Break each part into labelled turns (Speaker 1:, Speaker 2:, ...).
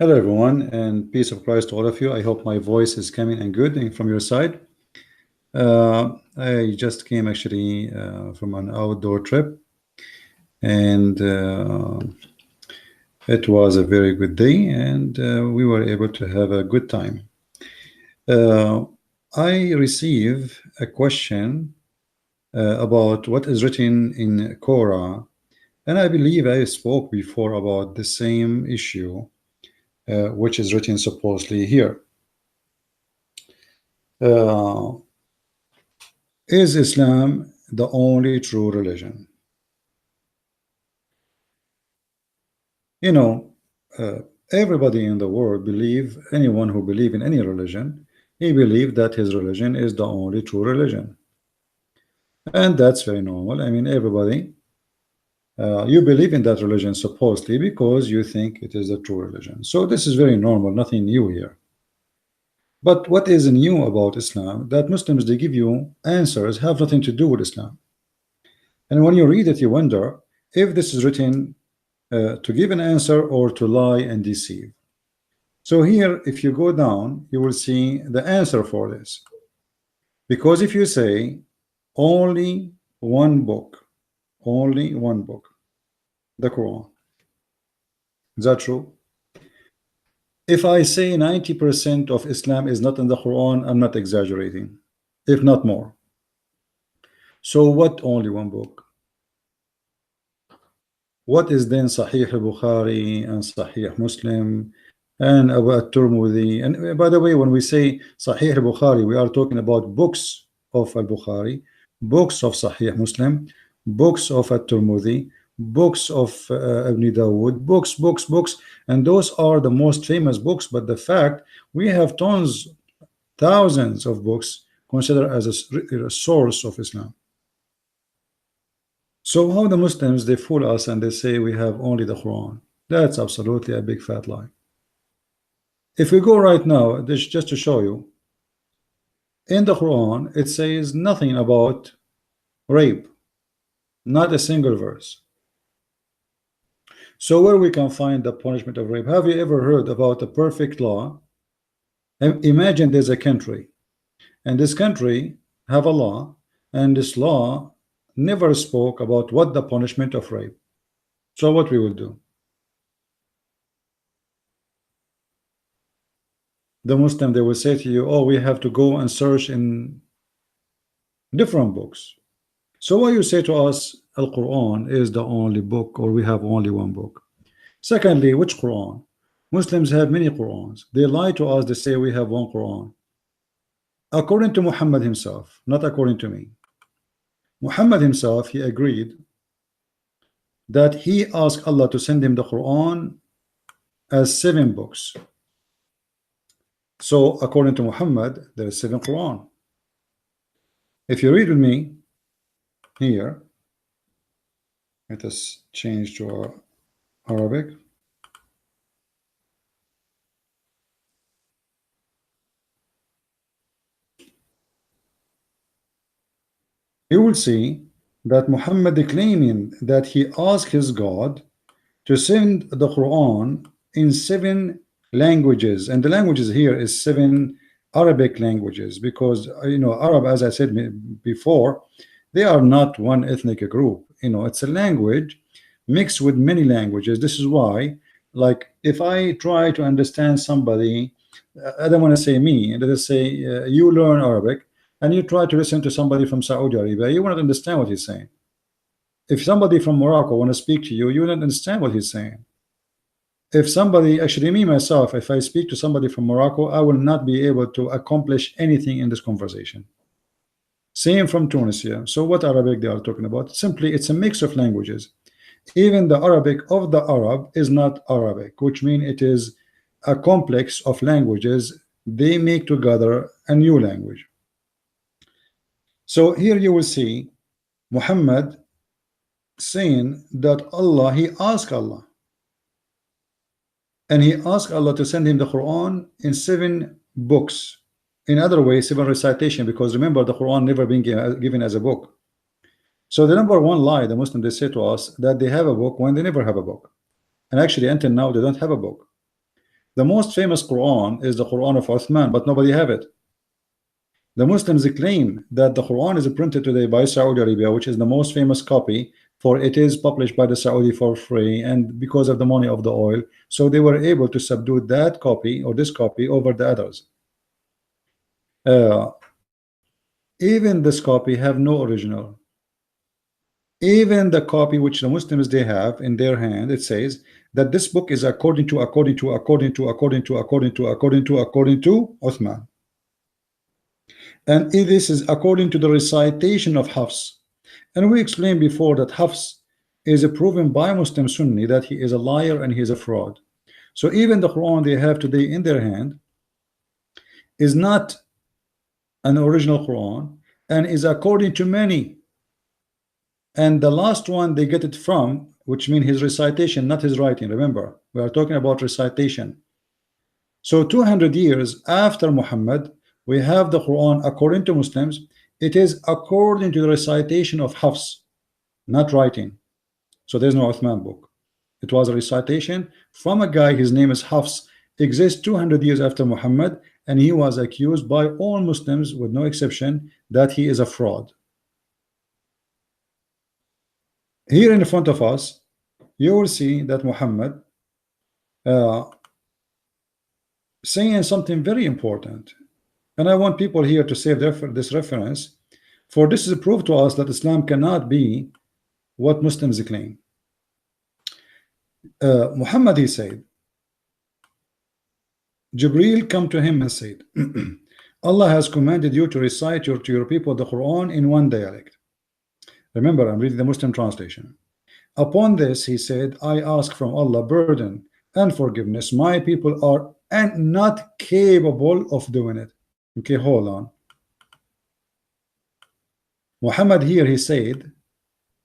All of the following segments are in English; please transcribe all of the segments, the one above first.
Speaker 1: Hello everyone, and peace of Christ to all of you. I hope my voice is coming and good and from your side. I just came actually from an outdoor trip, and it was a very good day, and we were able to have a good time. I received a question about what is written in Quran, and I believe I spoke before about the same issue, which is written supposedly here. Is Islam the only true religion? You know, everybody in the world anyone who believe in any religion, he believe that his religion is the only true religion. And that's very normal. I mean, everybody, you believe in that religion supposedly because you think it is the true religion. So this is very normal, nothing new here. But what is new about Islam? That Muslims, they give you answers have nothing to do with Islam. And when you read it, you wonder if this is written to give an answer or to lie and deceive. So here, if you go down, you will see the answer for this. Because if you say only one book, the Quran, is that true? If I say 90% of Islam is not in the Quran, I'm not exaggerating, if not more. So what only one book? What is then Sahih al-Bukhari and Sahih Muslim and Abu at-Tirmidhi? And by the way, when we say Sahih al-Bukhari, we are talking about books of al-Bukhari, books of Sahih Muslim, books of at-Tirmidhi, books of Ibn Dawood, books, and those are the most famous books. But the fact, we have thousands of books considered as a source of Islam. So how the Muslims, they fool us and they say we have only the Quran? That's absolutely a big fat lie. If we go right now, this just to show you, in the Quran it says nothing about rape, not a single verse. So where we can find the punishment of rape? Have you ever heard about a perfect law? Imagine there's a country, and this country have a law, and this law never spoke about what the punishment of rape. So what we will do? The Muslim, they will say to you, oh, we have to go and search in different books. So why you say to us Al-Quran is the only book, or we have only one book? Secondly, which Quran? Muslims have many Qurans. They lie to us, they say we have one Quran. According to Muhammad himself, not according to me. Muhammad himself, he agreed that he asked Allah to send him the Quran as 7 books. So according to Muhammad, there is 7 Quran. If you read with me here, let us change to Arabic. You will see that Muhammad claiming that he asked his God to send the Quran in 7 languages, and the languages here is 7 Arabic languages, because Arab, as I said before, they are not one ethnic group. It's a language mixed with many languages. This is why, like, if I try to understand somebody, I don't want to say me, let us say you learn Arabic and you try to listen to somebody from Saudi Arabia, you will not understand what he's saying. If somebody from Morocco want to speak to you, you will not understand what he's saying. If somebody, actually me myself, if I speak to somebody from Morocco, I will not be able to accomplish anything in this conversation. Same from Tunisia. So what Arabic they are talking about? Simply, it's a mix of languages. Even the Arabic of the Arab is not Arabic, which means it is a complex of languages. They make together a new language. So here you will see Muhammad saying that Allah, he asked Allah, and he asked Allah to send him the Quran in 7 books. In other ways, 7 recitation, because remember, the Quran never been given as a book. So the number one lie the Muslims, they say to us that they have a book when they never have a book, and actually until now they don't have a book. The most famous Quran is the Quran of Uthman, but nobody have it. The Muslims claim that the Quran is printed today by Saudi Arabia, which is the most famous copy, for it is published by the Saudi for free, and because of the money of the oil, so they were able to subdue that copy or this copy over the others. Even this copy have no original. Even the copy which the Muslims they have in their hand, it says that this book is according to Uthman. And this is according to the recitation of Hafs. And we explained before that Hafs is proven by Muslim Sunni that he is a liar and he is a fraud. So even the Quran they have today in their hand is not an original Quran and is according to many. And the last one they get it from, which means his recitation, not his writing. Remember, we are talking about recitation. So 200 years after Muhammad, we have the Quran according to Muslims. It is according to the recitation of Hafs, not writing. So there's no Uthman book. It was a recitation from a guy, his name is Hafs, exists 200 years after Muhammad, and he was accused by all Muslims with no exception that he is a fraud. Here in front of us, you will see that Muhammad saying something very important, and I want people here to save this reference, for this is a proof to us that Islam cannot be what Muslims claim. Muhammad, he said, Jibreel come to him and said, Allah has commanded you to recite to your people the Quran in one dialect. Remember, I'm reading the Muslim translation. Upon this, he said, I ask from Allah burden and forgiveness. My people are not capable of doing it. Okay, hold on. Muhammad here, he said,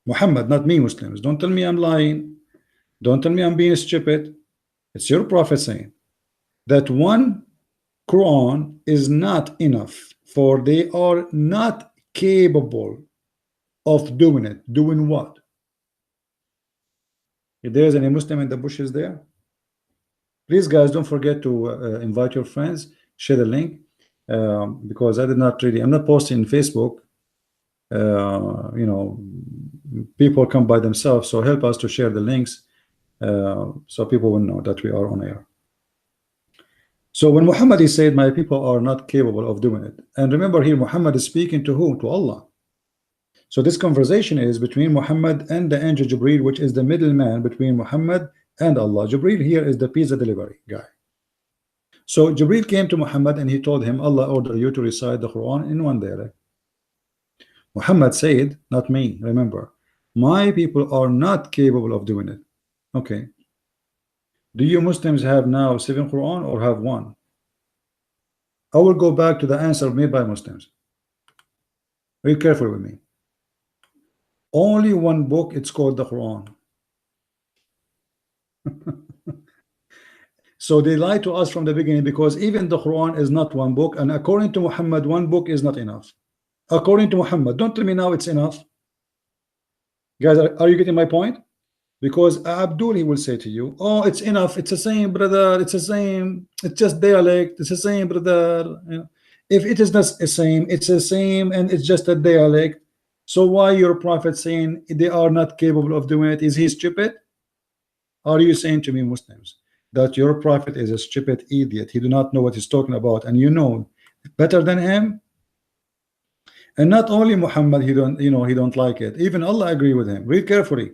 Speaker 1: Muhammad, not me, Muslims. Don't tell me I'm lying. Don't tell me I'm being stupid. It's your prophet saying that one Quran is not enough, for they are not capable of doing it. Doing what? If there is any Muslim in the bushes there, please guys don't forget to invite your friends, share the link, because I'm not posting in Facebook. You know, people come by themselves, so help us to share the links so people will know that we are on air. So when Muhammad he said my people are not capable of doing it, and remember here Muhammad is speaking to who? To Allah. So this conversation is between Muhammad and the angel Jibreel, which is the middleman between Muhammad and Allah. Jibreel here is the pizza delivery guy. So Jibreel came to Muhammad and he told him, Allah ordered you to recite the Quran in one dialect. Muhammad said, not me, remember, my people are not capable of doing it. Okay. Do you Muslims have now 7 Quran or have one? I will go back to the answer made by Muslims. Be careful with me. Only one book, it's called the Quran. So they lied to us from the beginning, because even the Quran is not one book, and according to Muhammad, one book is not enough. According to Muhammad, don't tell me now it's enough. Guys, are you getting my point? Because Abdul, he will say to you, oh, it's enough, it's the same, brother, it's the same, it's just dialect, it's the same, brother. You know, if it is not the same, it's the same, and it's just a dialect. So why your prophet saying they are not capable of doing it? Is he stupid? Are you saying to me, Muslims, that your prophet is a stupid idiot? He do not know what he's talking about, and you know better than him? And not only Muhammad, he don't like it. Even Allah agree with him. Read carefully.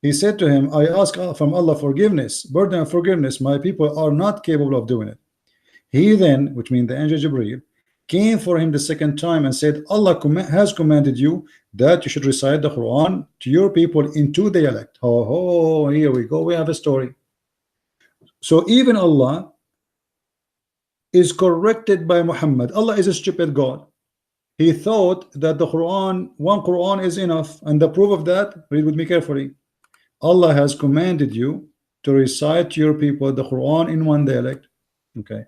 Speaker 1: He said to him, I ask from Allah forgiveness, burden of forgiveness. My people are not capable of doing it. He then, which means the angel Jibreel, came for him the second time and said, Allah has commanded you that you should recite the Quran to your people in 2 dialects. Oh, here we go. We have a story. So even Allah is corrected by Muhammad. Allah is a stupid God. He thought that the Quran, one Quran is enough, and the proof of that, read with me carefully. Allah has commanded you to recite to your people the Quran in 1 dialect. Okay.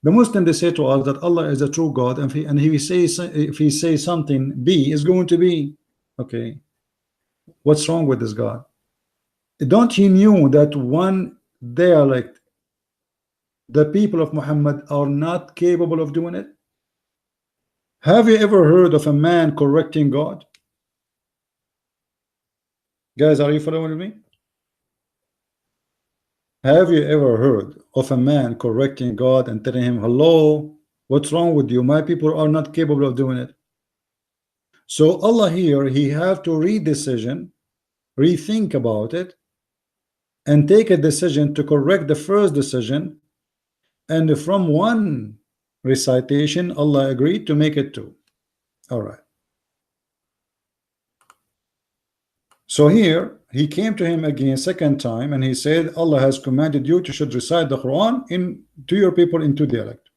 Speaker 1: The Muslim, they say to us that Allah is a true God, and if he says something be, is going to be. Okay. What's wrong with this God? Don't he knew that 1 dialect the people of Muhammad are not capable of doing it? Have you ever heard of a man correcting God? Guys, are you following me? Have you ever heard of a man correcting God and telling him, hello, what's wrong with you? My people are not capable of doing it. So Allah here, he have to redecision, rethink about it, and take a decision to correct the first decision. And from one recitation, Allah agreed to make it two. All right. So here he came to him again second time, and he said, Allah has commanded you to should recite the Quran to your people in two dialect.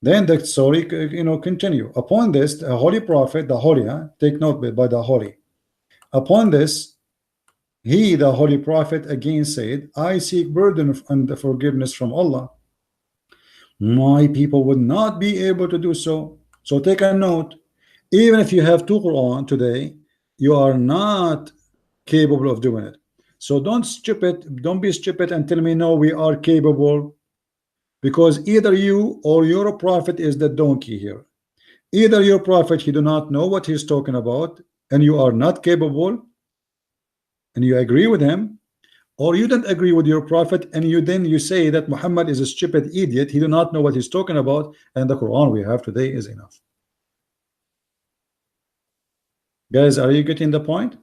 Speaker 1: Then the story continue. Upon this, the holy prophet, the holy, take note by the holy. Upon this, he, the holy prophet, again said, I seek burden and the forgiveness from Allah. My people would not be able to do so. So take a note. Even if you have two Quran today, you are not capable of doing it. So don't be stupid and tell me no, we are capable, because either you or your prophet is the donkey here. Either your prophet, he do not know what he's talking about, and you are not capable, and you agree with him, or you don't agree with your prophet, and you say that Muhammad is a stupid idiot, he do not know what he's talking about, and the Quran we have today is enough. Guys, are you getting the point?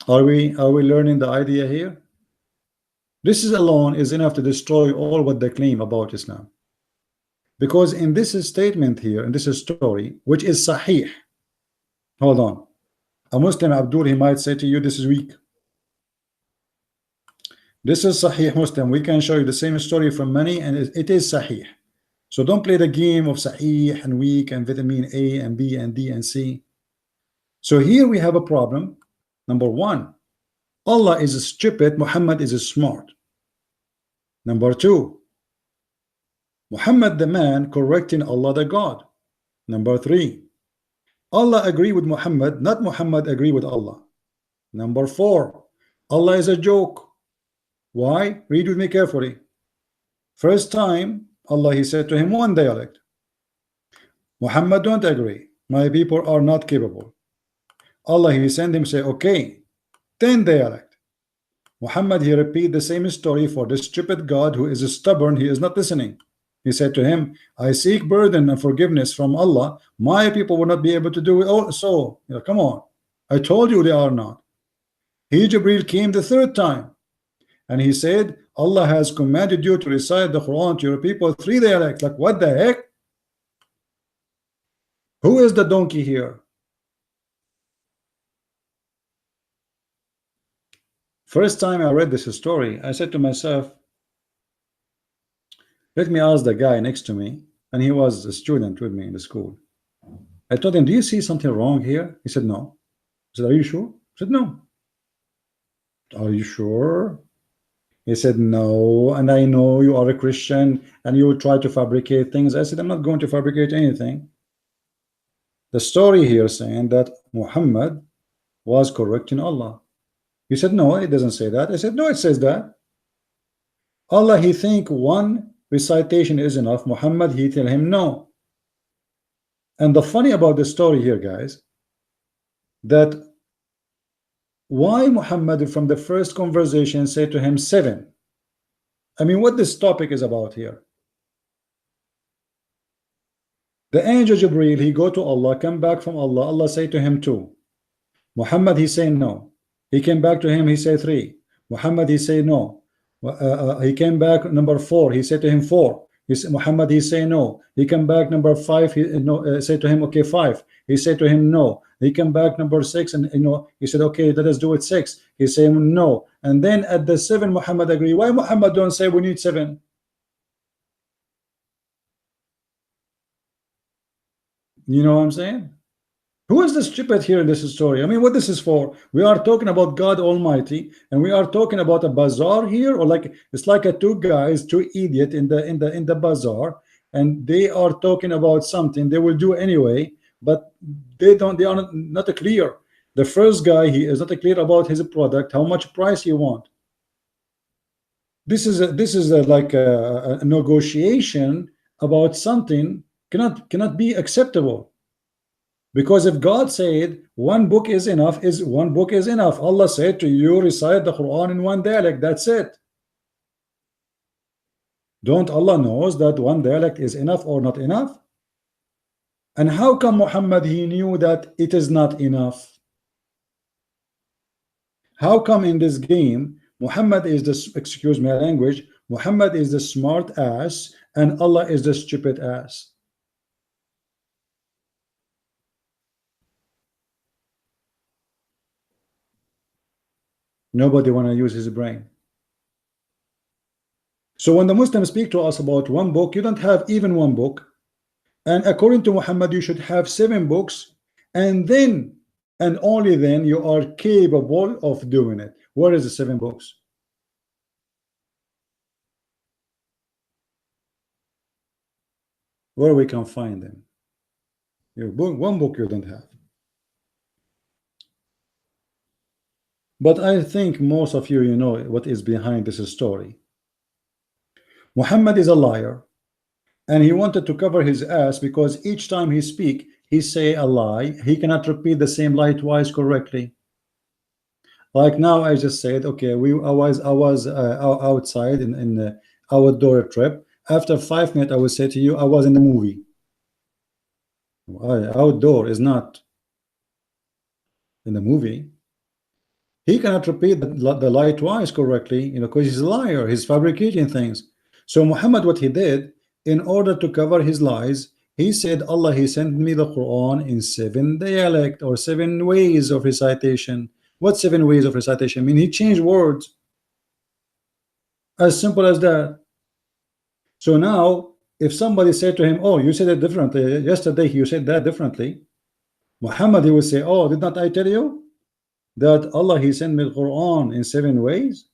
Speaker 1: Are we learning the idea here? This is alone is enough to destroy all what they claim about Islam. Because in this statement here, in this story, which is sahih, hold on, a Muslim Abdul, he might say to you, this is weak. This is sahih Muslim. We can show you the same story from many, and it is sahih. So don't play the game of sahih and weak and vitamin A and B and D and C. So here we have a problem. Number one, Allah is stupid, Muhammad is smart. Number two, Muhammad the man correcting Allah the God. Number three, Allah agree with Muhammad, not Muhammad agree with Allah. Number four, Allah is a joke. Why? Read with me carefully. First time, Allah he said to him one dialect. Muhammad don't agree. My people are not capable. Allah he sent him say, okay, 10 dialect. Muhammad he repeat the same story for this stupid God who is stubborn, he is not listening. He said to him, I seek burden and forgiveness from Allah. My people will not be able to do it also. Come on. I told you they are not. He, Jibril, came the third time, and he said, Allah has commanded you to recite the Quran to your people 3 dialects. Like, what the heck? Who is the donkey here? First time I read this story, I said to myself, let me ask the guy next to me, and he was a student with me in the school. I told him, do you see something wrong here? He said, no. I said, are you sure? I said, no. Are you sure? He said, no, and I know you are a Christian and you try to fabricate things. I said, I'm not going to fabricate anything. The story here saying that Muhammad was correcting Allah. He said, no, it doesn't say that. I said, no, it says that. Allah, he think one recitation is enough. Muhammad, he tell him no. And the funny about the story here, guys, that why Muhammad from the first conversation said to him 7? I mean, what this topic is about here. The angel Jibril, he go to Allah, come back from Allah, Allah say to him 2. Muhammad, he say no. He came back to him, he say 3. Muhammad, he say no. He came back number 4, he said to him 4. Muhammad, he say no. He came back number 5, he said to him, okay, 5. He said to him no. He came back number 6, and he said, okay, let us do it 6. He said no. And then at the 7, Muhammad agree. Why Muhammad don't say we need 7? You know what I'm saying? Who is the stupid here in this story? I mean, what this is for? We are talking about God Almighty, and we are talking about a bazaar here, or like it's like a 2 guys, 2 idiot in the bazaar, and they are talking about something they will do anyway, but they are not clear. The first guy, he is not clear about his product, how much price he want. This is like a negotiation about something cannot be acceptable. Because if God said one book is enough, is one book is enough. Allah said to you, recite the Quran in one dialect. That's it. Don't Allah knows that one dialect is enough or not enough? And how come Muhammad he knew that it is not enough? How come in this game Muhammad is the, excuse my language, Muhammad is the smart ass and Allah is the stupid ass? Nobody want to use his brain. So when the Muslims speak to us about one book, you don't have even one book. And according to Muhammad, you should have 7 books, and then and only then you are capable of doing it. Where is the 7 books? Where we can find them? One book you don't have. But I think most of you know what is behind this story. Muhammad is a liar, and he wanted to cover his ass because each time he speak, he say a lie. He cannot repeat the same lie twice correctly. Like now, I just said, okay, I was outside in the outdoor trip. After 5 minutes, I will say to you, I was in the movie. Outdoor is not in the movie. He cannot repeat the lie twice correctly, because he's a liar. He's fabricating things. So Muhammad, what he did, in order to cover his lies, he said, Allah, he sent me the Quran in 7 dialect or 7 ways of recitation. What 7 ways of recitation mean? He changed words. As simple as that. So now, if somebody said to him, oh, you said it differently, yesterday you said that differently, Muhammad, he would say, oh, did not I tell you that Allah, he sent me the Quran in 7 ways?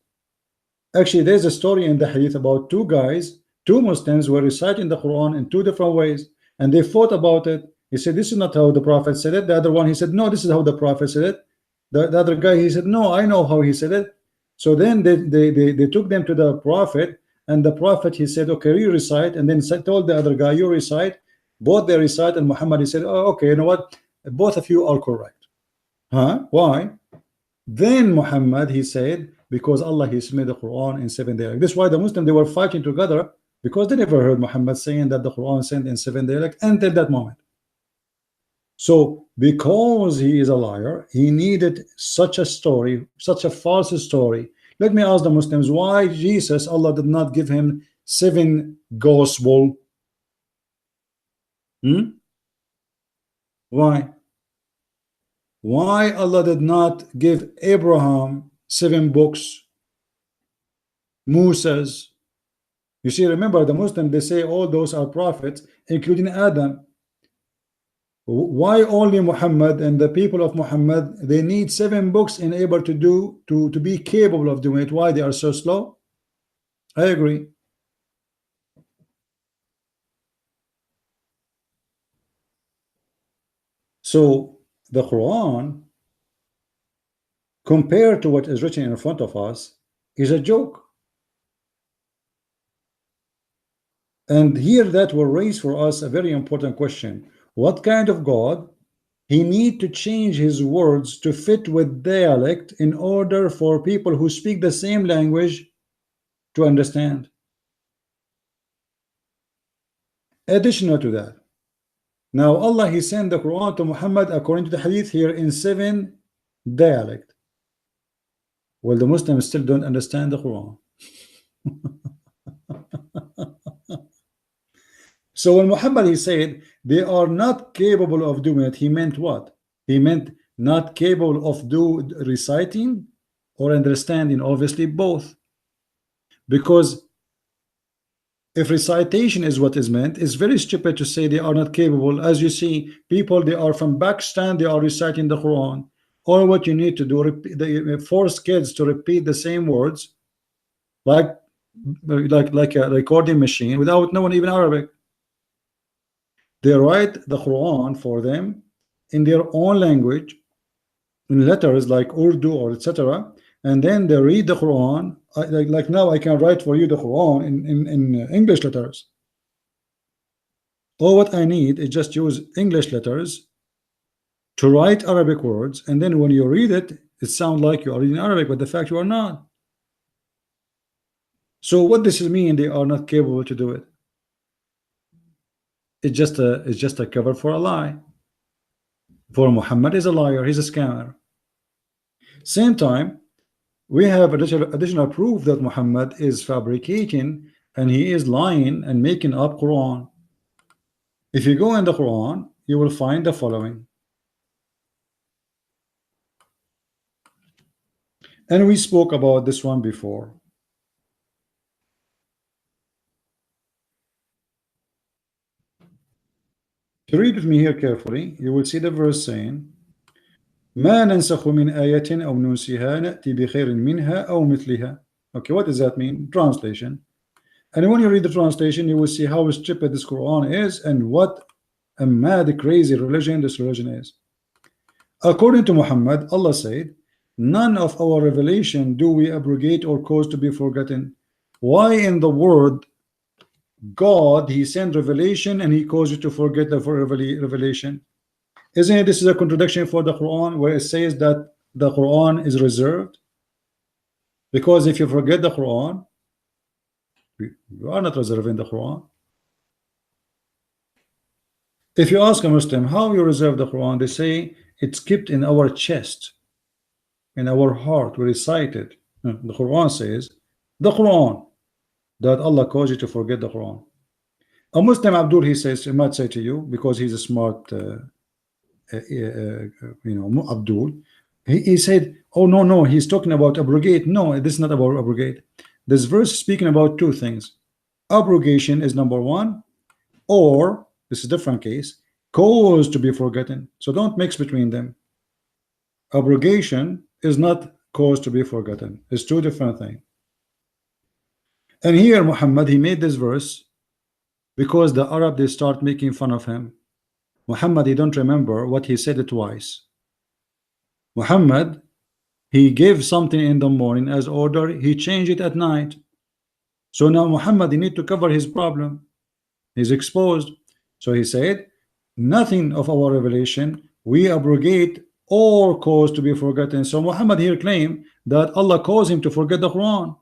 Speaker 1: Actually, there's a story in the hadith about 2 guys, 2 Muslims were reciting the Quran in 2 different ways, and they fought about it. He said, this is not how the Prophet said it. The other one, he said, no, this is how the Prophet said it. The other guy, he said, no, I know how he said it. So then they took them to the Prophet, and the Prophet, he said, okay, you recite, and then told the other guy, you recite. Both they recite, and Muhammad, he said, oh, okay, you know what? Both of you are correct. Huh? Why? Then Muhammad, he said, because Allah, he made the Quran in 7 dialects. This is why the Muslims, they were fighting together, because they never heard Muhammad saying that the Quran sent in 7 dialects until that moment. So because he is a liar, he needed such a story, such a false story. Let me ask the Muslims, why Jesus, Allah did not give him 7 gospel? Why? Why Allah did not give Abraham 7 books? Moses. You see, remember the Muslims, they say all those are prophets, including Adam. Why only Muhammad and the people of Muhammad, they need 7 books in able to do to be capable of doing it? Why they are so slow? I agree. So the Quran, compared to what is written in front of us, is a joke. And here that will raise for us a very important question. What kind of God he need to change his words to fit with dialect in order for people who speak the same language to understand? Additional to that, now Allah, he sent the Quran to Muhammad according to the hadith here in 7 dialect. Well, the Muslims still don't understand the Quran. So when Muhammad, he said they are not capable of doing it, he meant what? He meant not capable of reciting or understanding. Obviously both, because if recitation is what is meant, it's very stupid to say they are not capable. As you see, people, they are from Pakistan, they are reciting the Quran. All what you need to do, they force kids to repeat the same words like a recording machine without knowing even Arabic. They write the Quran for them in their own language, in letters like Urdu or etc. and then they read the Quran. Like now I can write for you the Quran in English letters. All what I need is just use English letters to write Arabic words, and then when you read it, it sounds like you are reading Arabic, but the fact you are not. So what does it mean they are not capable to do it? It's just a cover for a lie. For Muhammad is a liar, he's a scammer. Same time, we have additional proof that Muhammad is fabricating and he is lying and making up Quran. If you go in the Quran, you will find the following. And we spoke about this one before. If you read with me here carefully, you will see the verse saying, ما ننسخ من آية أو ننسها نأتي بخير منها أو مثلها. Okay, what does that mean? Translation. And when you read the translation, you will see how stupid this Quran is and what a mad, crazy religion this religion is. According to Muhammad, Allah said, none of our revelation do we abrogate or cause to be forgotten. Why in the word God he sent revelation and he caused you to forget the revelation? Isn't it this is a contradiction for the Quran where it says that the Quran is reserved? Because if you forget the Quran, you are not reserving the Quran. If you ask a Muslim how you reserve the Quran, they say it's kept in our chest, in our heart, we recite it. The Quran says the Quran, that Allah caused you to forget the Quran. A Muslim Abdul, he says, he might say to you, because he's a smart Abdul, he said, oh no, he's talking about abrogate. No, this is not about abrogate. This verse is speaking about two things. Abrogation is number one, or this is a different case, cause to be forgotten. So don't mix between them. Abrogation is not cause to be forgotten. It's two different things. And here Muhammad, he made this verse because the Arab, they start making fun of him. Muhammad, he don't remember what he said twice. Muhammad, he gave something in the morning as order, he changed it at night. So now Muhammad, he need to cover his problem. He's exposed. So he said, nothing of our revelation we abrogate or cause to be forgotten. So Muhammad here claimed that Allah caused him to forget the Quran.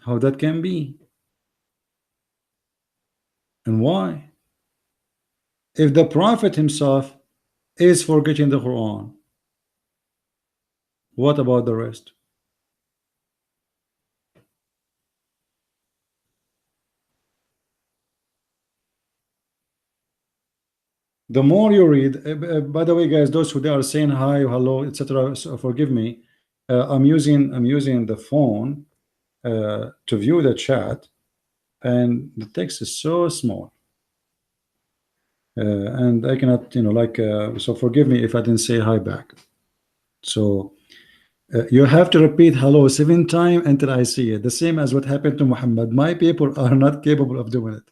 Speaker 1: How that can be? And why? If the Prophet himself is forgetting the Quran, what about the rest? The more you read, by the way, guys, those who are saying hi, hello, etc., so forgive me. I'm using the phone to view the chat, and the text is so small, and I cannot, so forgive me if I didn't say hi back. So you have to repeat hello 7 times until I see it. The same as what happened to Muhammad. My people are not capable of doing it.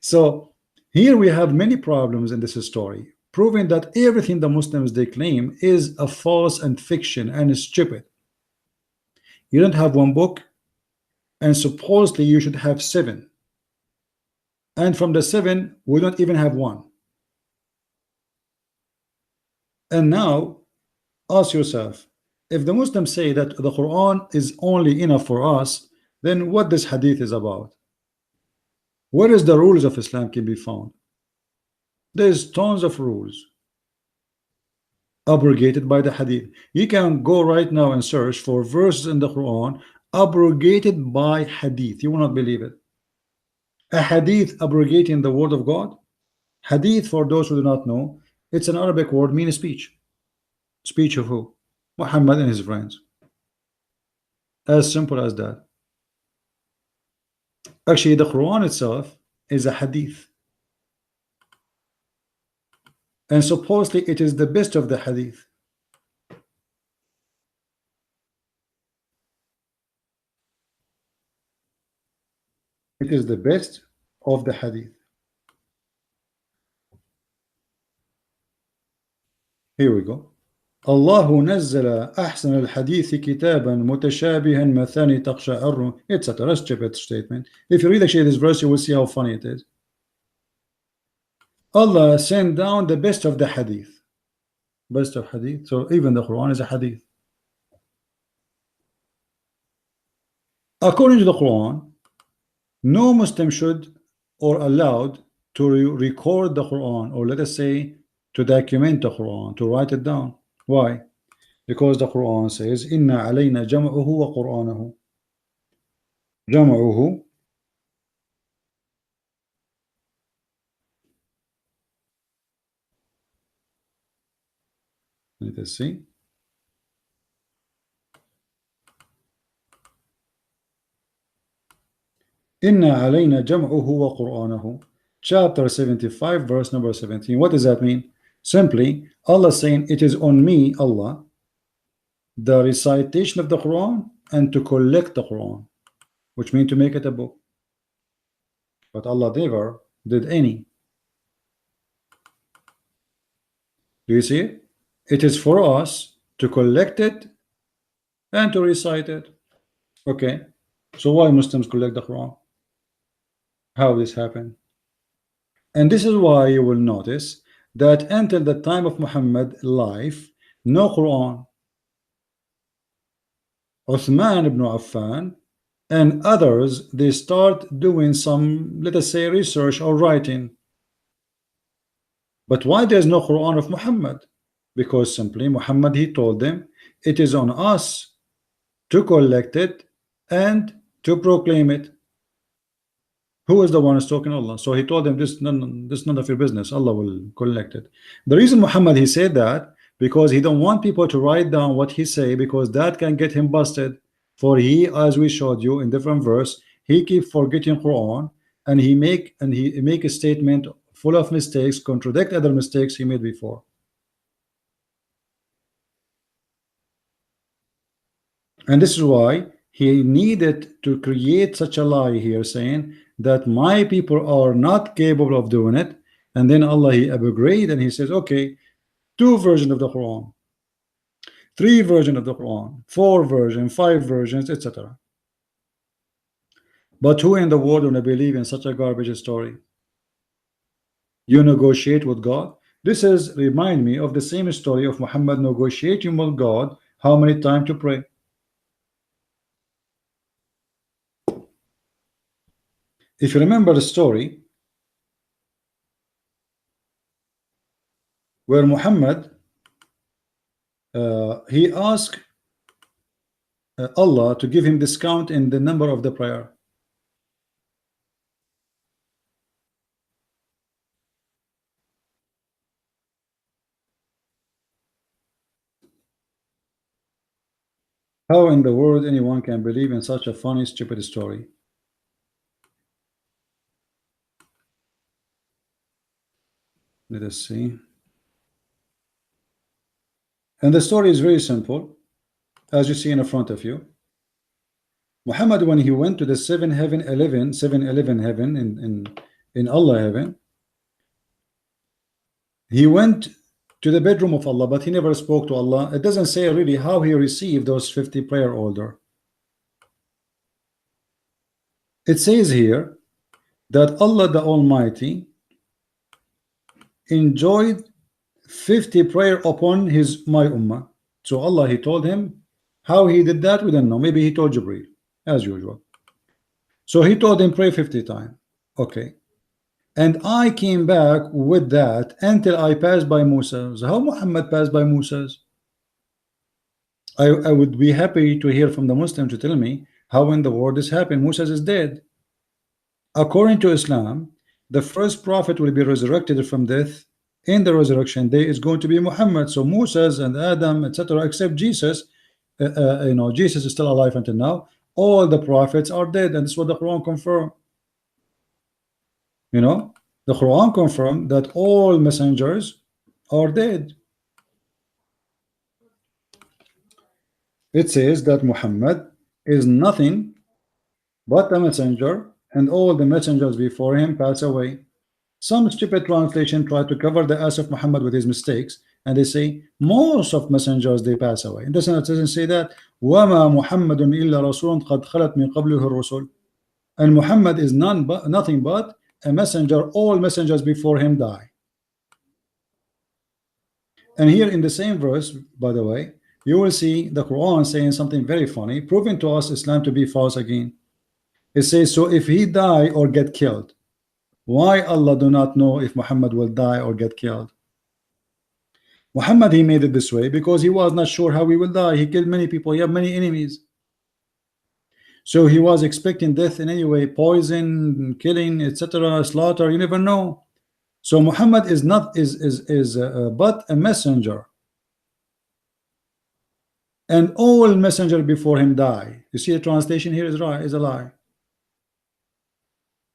Speaker 1: So here we have many problems in this story, proving that everything the Muslims they claim is a false and fiction and is stupid. You don't have one book, and supposedly you should have 7. And from the 7, we don't even have one. And now ask yourself, if the Muslims say that the Quran is only enough for us, then what this hadith is about? Where is the rules of Islam can be found? There's tons of rules abrogated by the hadith. You can go right now and search for verses in the Quran abrogated by hadith. You will not believe it. A hadith abrogating the word of God. Hadith, for those who do not know, it's an Arabic word meaning speech. Speech of who? Muhammad and his friends. As simple as that. Actually, the Quran itself is a hadith, and supposedly it is the best of the hadith. It is the best of the hadith. Here we go. الله نزل أحسن الحديث كتابا متشابها مثاني تقشعر, etc. Let's check that statement. If you read actually this verse, you will see how funny it is. Allah sent down the best of the hadith. Best of hadith. So even the Quran is a hadith. According to the Quran, no Muslim should or allowed to record the Quran, or let us say to document the Quran, to write it down. Why? Because the Quran says inna alayna jam'uhu wa qur'anahu. Jam'uhu, let us see. Inna alayna jam'uhu wa qur'anahu. Chapter 75, verse number 17. What does that mean? Simply, Allah saying it is on me, Allah, the recitation of the Quran and to collect the Quran, which means to make it a book. But Allah never did any. Do you see it? It is for us to collect it and to recite it. Okay, so why Muslims collect the Quran? How this happened? And this is why you will notice that until the time of Muhammad life, no Quran. Uthman ibn Affan and others, they start doing some, let us say, research or writing. But why there's no Quran of Muhammad? Because simply Muhammad, he told them it is on us to collect it and to proclaim it. Who is the one who's talking? Allah. So he told them this none of your business. Allah will collect it. The reason Muhammad he said that, because he don't want people to write down what he say, because that can get him busted. For he, as we showed you in different verse, he keep forgetting Quran, and he make a statement full of mistakes, contradict other mistakes he made before. And this is why he needed to create such a lie here, saying that my people are not capable of doing it. And then Allah, he upgrade and he says, okay, 2 versions of the Quran, 3 versions of the Quran, 4 versions, 5 versions, etc. But who in the world will believe in such a garbage story? You negotiate with God. This is remind me of the same story of Muhammad negotiating with God how many times to pray. If you remember the story where Muhammad he asked Allah to give him discount in the number of the prayer. How in the world anyone can believe in such a funny, stupid story? Let us see. And the story is very simple, as you see in front of you. Muhammad, when he went to the 7-11 heaven in Allah heaven, he went to the bedroom of Allah, but he never spoke to Allah. It doesn't say really how he received those 50 prayer order. It says here that Allah the Almighty enjoyed 50 prayer upon my ummah. So Allah, he told him how he did that, we don't know. Maybe he told Jibreel, as usual. So he told him pray 50 times. Okay. And I came back with that until I passed by Musa's. How Muhammad passed by Musa's? I would be happy to hear from the Muslim to tell me how in the world this happened. Musa's is dead. According to Islam, the first prophet will be resurrected from death. In the resurrection day is going to be Muhammad. So Moses and Adam, etc., except Jesus, Jesus is still alive until now. All the prophets are dead, and this is what the Quran confirmed. The Quran confirmed that all messengers are dead. It says that Muhammad is nothing but a messenger, and all the messengers before him pass away. Some stupid translation tried to cover the ass of Muhammad with his mistakes and they say most of messengers they pass away. It doesn't say that وَمَا مُحَمَّدٌ إِلَّا رَسُولٌ قَدْ خَلَتْ مِنْ قَبْلِهِ الرُّسُلُ, and Muhammad is nothing but a messenger. All messengers before him die. And here in the same verse, by the way, you will see the Quran saying something very funny, proving to us Islam to be false again. It says, so if he die or get killed, why Allah do not know if Muhammad will die or get killed? Muhammad, he made it this way because he was not sure how he will die. He killed many people, he had many enemies. So he was expecting death in any way, poison, killing, etc., slaughter, you never know. So Muhammad is not but a messenger. And all messenger before him die. You see the translation here is right, is a lie.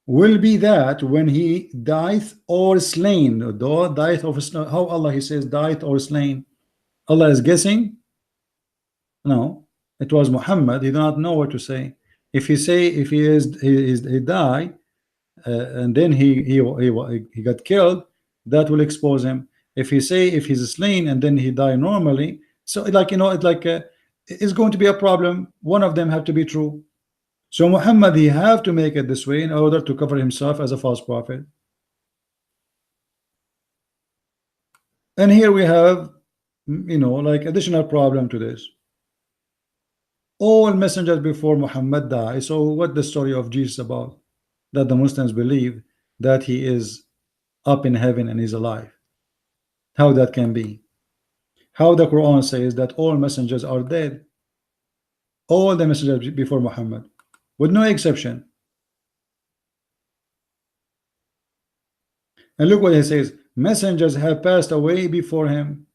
Speaker 1: Will be that when he dieth or slain, dieth or slain. How Allah he says dieth or slain? Allah is guessing? No, it was Muhammad. He did not know what to say. If he say he die, and then he got killed, that will expose him. If he say if he's slain and then he die normally, so like it's like it's going to be a problem. One of them have to be true. So Muhammad, he have to make it this way in order to cover himself as a false prophet. And here we have, like additional problem to this. All messengers before Muhammad die. So what the story of Jesus about? That the Muslims believe that he is up in heaven and he's alive. How that can be? How the Quran says that all messengers are dead. All the messengers before Muhammad, with no exception. And look what it says, messengers have passed away before him.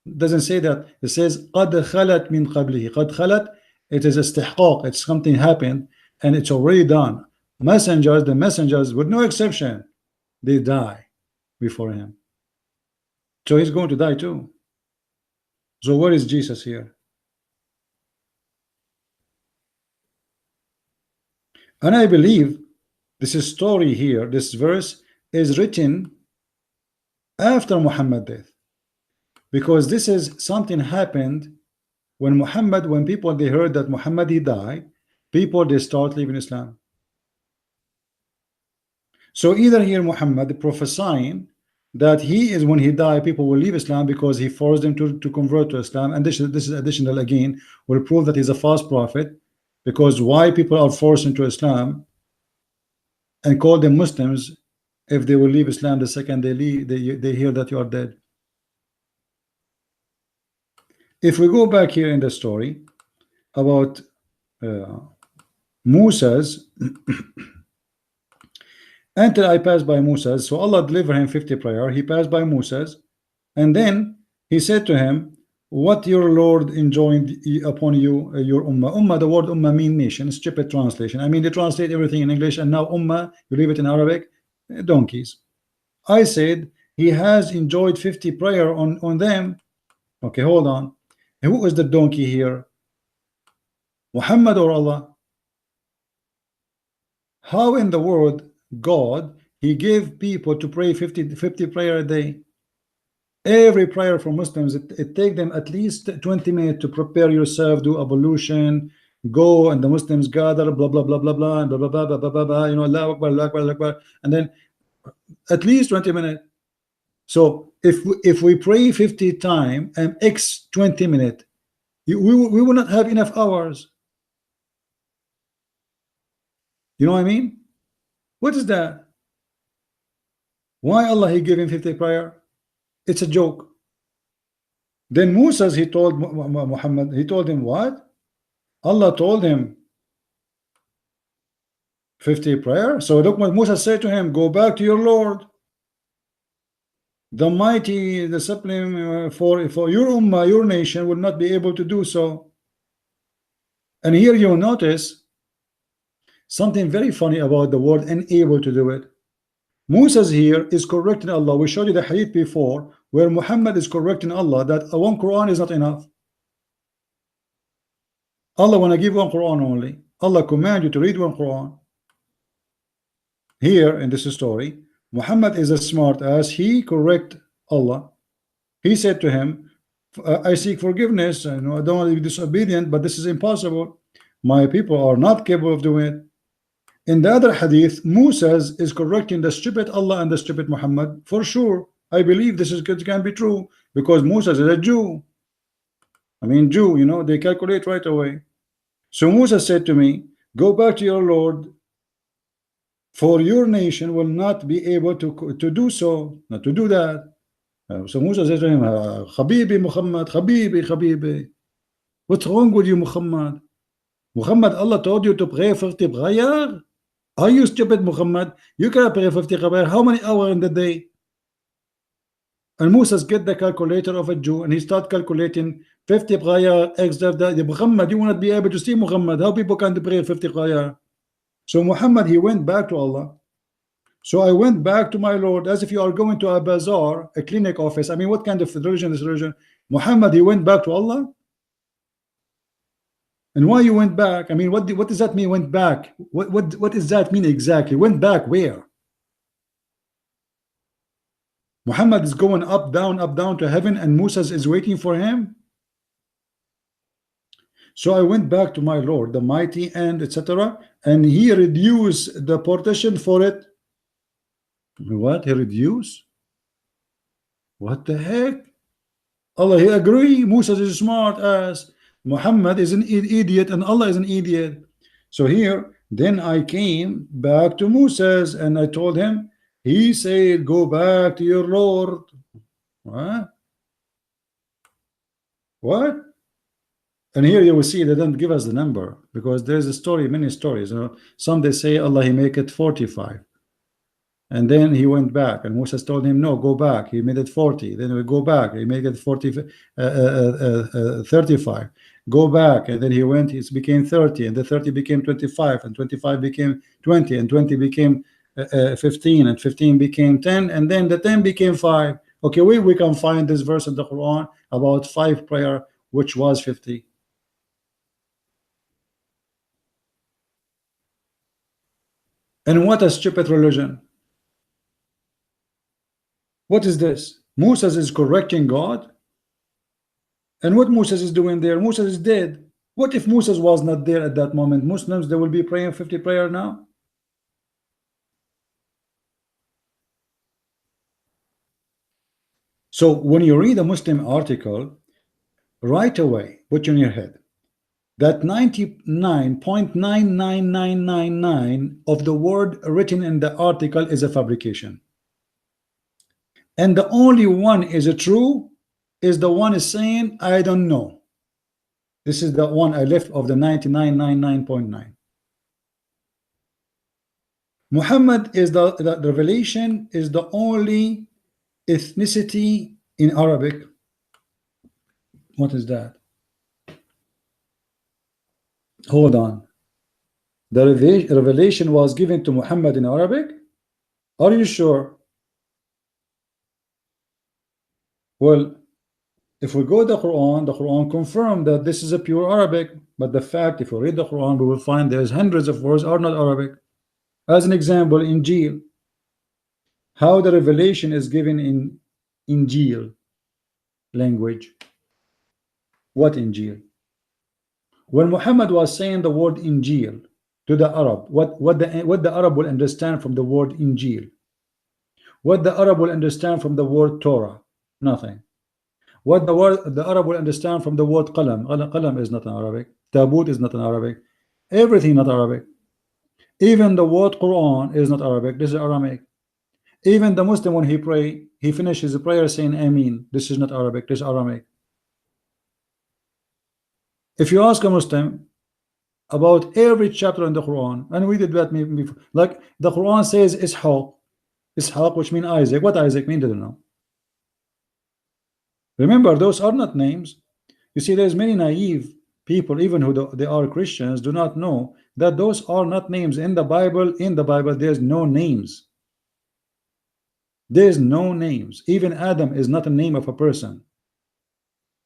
Speaker 1: It doesn't say that. It says قَدْ خَلَتْ مِنْ قَبْلِهِ. قَدْ خَلَتْ, it is istihqaq, it's something happened and it's already done. Messengers, the messengers with no exception, they die before him. So he's going to die too. So where is Jesus here? And I believe this story here, this verse is written after Muhammad's death, because this is something happened when people they heard that Muhammad he died, people they start leaving Islam. So either here Muhammad prophesying that he is, when he died, people will leave Islam because he forced them to convert to Islam, and this is additional again will prove that he's a false prophet, because why people are forced into Islam and call them Muslims if they will leave Islam the second they leave, they hear that you are dead. If we go back here in the story about Musa's until I passed by Musa's, so Allah delivered him 50 prayer. He passed by Musa's, and then he said to him, what your Lord enjoined upon you, your ummah. Ummah, the word ummah mean nation, stupid translation. I mean, they translate everything in English, and now ummah, you leave it in Arabic, donkeys. I said he has enjoyed 50 prayer on them. Okay, hold on. And who is the donkey here? Muhammad or Allah? How in the world God he gave people to pray 50 prayer a day? Every prayer for Muslims, it take them at least 20 minutes to prepare yourself, do ablution, go, and the Muslims gather, blah blah blah blah blah, and blah blah blah blah blah, blah, blah, Allahu Akbar, Allahu Akbar, Allahu Akbar, and then at least 20 minutes. So if we pray 50 times and x 20 minutes, we will not have enough hours. You know what I mean? What is that? Why Allah he gave him 50 prayer? It's a joke. Then Musa, he told Muhammad, he told him what? Allah told him 50 prayer. So look what Musa said to him, go back to your Lord, the mighty, the supreme, for your ummah, your nation will not be able to do so. And here you notice something very funny about the word unable to do it. Musa's here is correcting Allah. We showed you the hadith before where Muhammad is correcting Allah that one Quran is not enough. Allah want to give one Quran only. Allah command you to read one Quran. Here in this story, Muhammad is as smart as he correct Allah He said to him, I seek forgiveness, and I don't want to be disobedient, but this is impossible. My people are not capable of doing it. In the other hadith, Musa is correcting the stupid Allah and the stupid Muhammad. For sure, I believe this can be true, because Musa is a Jew. I mean, Jew, they calculate right away. So Musa said to me, go back to your Lord, for your nation will not be able to do so, not to do that. So Musa said to him, Habibi Muhammad, Habibi, what's wrong with you, Muhammad? Muhammad, Allah told you to pray 50 prayer. Are you stupid, Muhammad? You can pray 50 prayer. How many hours in the day? And Moses get the calculator of a Jew, and he start calculating 50 prayer extra. Muhammad, you will not be able to see Muhammad. How people can pray 50 prayer? So Muhammad, he went back to Allah. So I went back to my Lord, as if you are going to a bazaar, a clinic office. I mean, what kind of religion is religion? Muhammad, he went back to Allah. And why you went back? I mean, what does that mean, went back? What does that mean exactly? Went back where? Muhammad is going up, down to heaven, and Musa is waiting for him. So I went back to my Lord, the mighty, and etc. And he reduced the partition for it. What? He reduced? What the heck? Allah, he agree. Musa is a smart ass. Muhammad is an idiot, and Allah is an idiot. So here, then I came back to Moses, and I told him, he said, go back to your Lord. What? And here you will see they don't give us the number, because there's a story, many stories. Some they say Allah, he make it 45. And then he went back, and Moses told him, no, go back. He made it 40. Then we go back. He made it 35. Go back. And then he went, it became 30. And the 30 became 25. And 25 became 20. And 20 became 15. And 15 became 10. And then the 10 became 5. Okay, we can find this verse in the Quran about 5 prayer, which was 50. And what a stupid religion. What is this? Moses is correcting God. And what Moses is doing there? Moses is dead. What if Moses was not there at that moment? Muslims, they will be praying 50 prayer now. So when you read a Muslim article, right away, put in your head that 99.99999 of the word written in the article is a fabrication. And the only one is true is the one is saying, I don't know. This is the one I left of the 99.99.9. Muhammad is the revelation is the only ethnicity in Arabic. What is that? Hold on. The revelation was given to Muhammad in Arabic? Are you sure? Well, if we go to the Quran confirmed that this is a pure Arabic. But the fact, if we read the Quran, we will find there's hundreds of words are not Arabic. As an example, Injil. How the revelation is given in Injil language. What Injil? When Muhammad was saying the word Injil to the Arab, what the Arab will understand from the word Injil? What the Arab will understand from the word Torah? Nothing. What the Arab will understand from the word qalam? Qalam is not in Arabic. Tabut is not in Arabic. Everything not Arabic. Even the word Quran is not Arabic. This is Aramaic. Even the Muslim, when he pray, he finishes the prayer saying Ameen. This is not Arabic. This is Aramaic. If you ask a Muslim about every chapter in the Quran, and we did that before, like the Quran says Ishaq, which means Isaac. What Isaac mean? They don't know. Remember, those are not names. You see, there's many naive people, even who they are Christians, do not know that those are not names in the Bible. In the Bible, there's no names. There's no names. Even Adam is not a name of a person.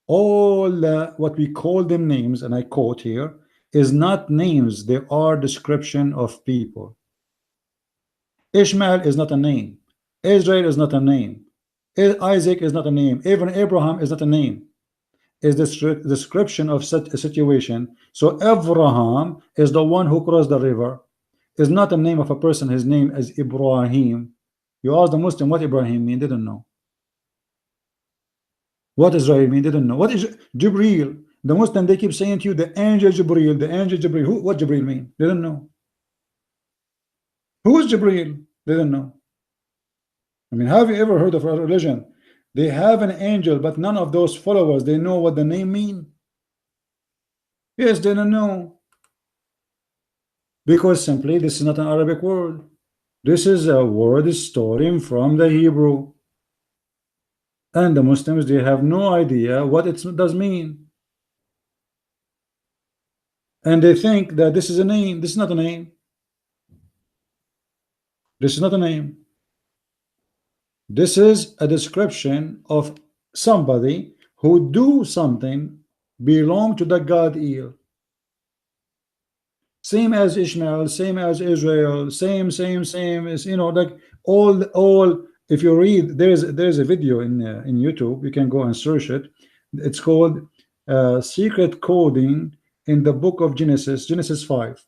Speaker 1: All what we call them names, and I quote here, is not names. They are description of people. Ishmael is not a name. Israel is not a name. Isaac is not a name. Even Abraham is not a name. Is the description of such a situation. So Abraham is the one who crossed the river. Is not the name of a person. His name is Ibrahim. You ask the Muslim what Ibrahim mean, they don't know. What Israel mean, they don't know. What is Jibril? The Muslim, they keep saying to you the angel Jibril, the angel Jibril. Who, what Jibril mean? They don't know. Who is Jibril? They don't know. I mean, have you ever heard of a religion? They have an angel, but none of those followers, they know what the name mean. Yes, they don't know. Because simply this is not an Arabic word. This is a word stolen from the Hebrew. And the Muslims, they have no idea what it does mean. And they think that this is a name. This is not a name. This is not a name. This is a description of somebody who do something belong to the God El. Same as Ishmael, same as Israel, same as, you know, like all. If you read, there's a video in YouTube. You can go and search it. It's called secret coding in the book of Genesis 5.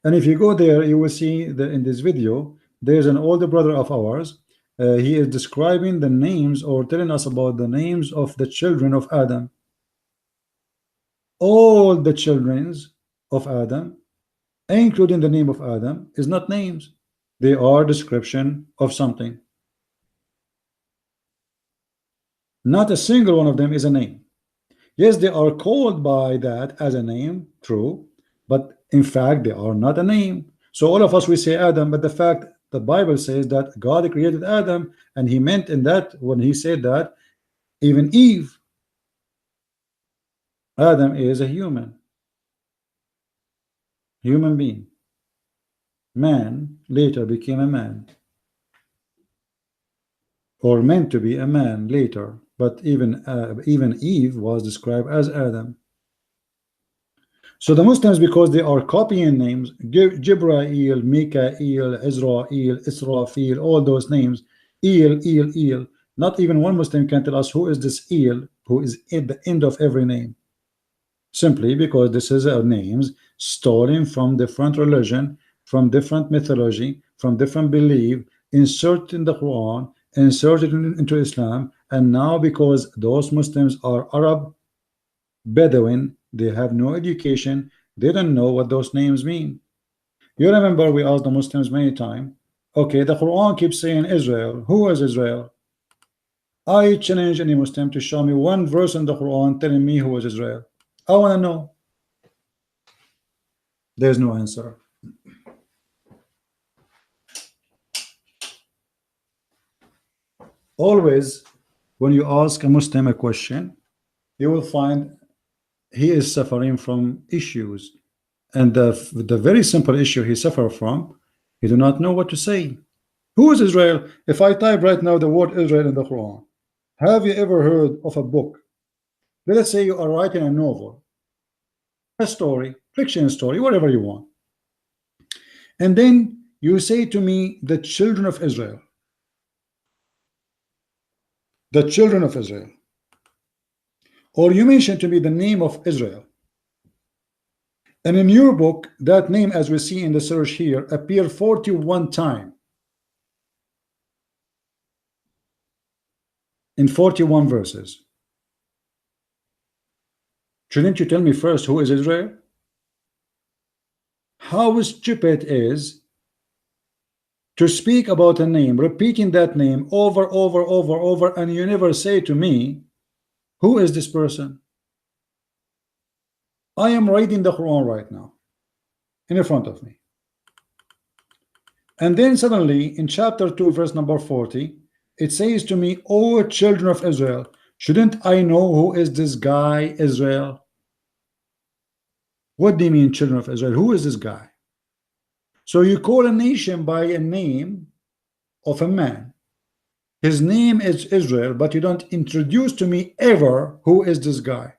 Speaker 1: And if you go there, you will see that in this video there's an older brother of ours. He is describing the names, or telling us about the names of the children of Adam. All the childrens of Adam, including the name of Adam, is not names. They are description of something. Not a single one of them is a name. Yes, they are called by that as a name, true, but in fact they are not a name. So all of us, we say Adam, but the fact the Bible says that God created Adam, and he meant in that, when he said that, even Eve. Adam is a human being. Man later became a man, or meant to be a man later, but even Eve was described as Adam. So the Muslims, because they are copying names, Jibrail, Mikael, Israel, Israfil, all those names, El. Not even one Muslim can tell us who is this El, who is at the end of every name. Simply because this is names stolen from different religion, from different mythology, from different belief, inserted in the Quran, inserted into Islam, and now because those Muslims are Arab, Bedouin, they have no education, they don't know what those names mean. You remember we asked the Muslims many times, okay, the Quran keeps saying Israel. Who is Israel? I challenge any Muslim to show me one verse in the Quran telling me who is Israel. I want to know. There's no answer. Always, when you ask a Muslim a question, you will find he is suffering from issues. And the very simple issue he suffers from, he do not know what to say. Who is Israel? If I type right now the word Israel in the Quran, have you ever heard of a book? Let us say you are writing a novel, a story, fiction story, whatever you want. And then you say to me, the children of Israel. The children of Israel. Or you mention to me the name of Israel. And in your book, that name, as we see in the search here, appear 41 times. In 41 verses. Shouldn't you tell me first who is Israel? How stupid is to speak about a name, repeating that name over, and you never say to me, who is this person? I am reading the Quran right now in front of me. And then suddenly in chapter 2, verse number 40, it says to me, O children of Israel, shouldn't I know who is this guy, Israel? What do you mean, children of Israel? Who is this guy? So you call a nation by a name of a man. His name is Israel, but you don't introduce to me ever who is this guy.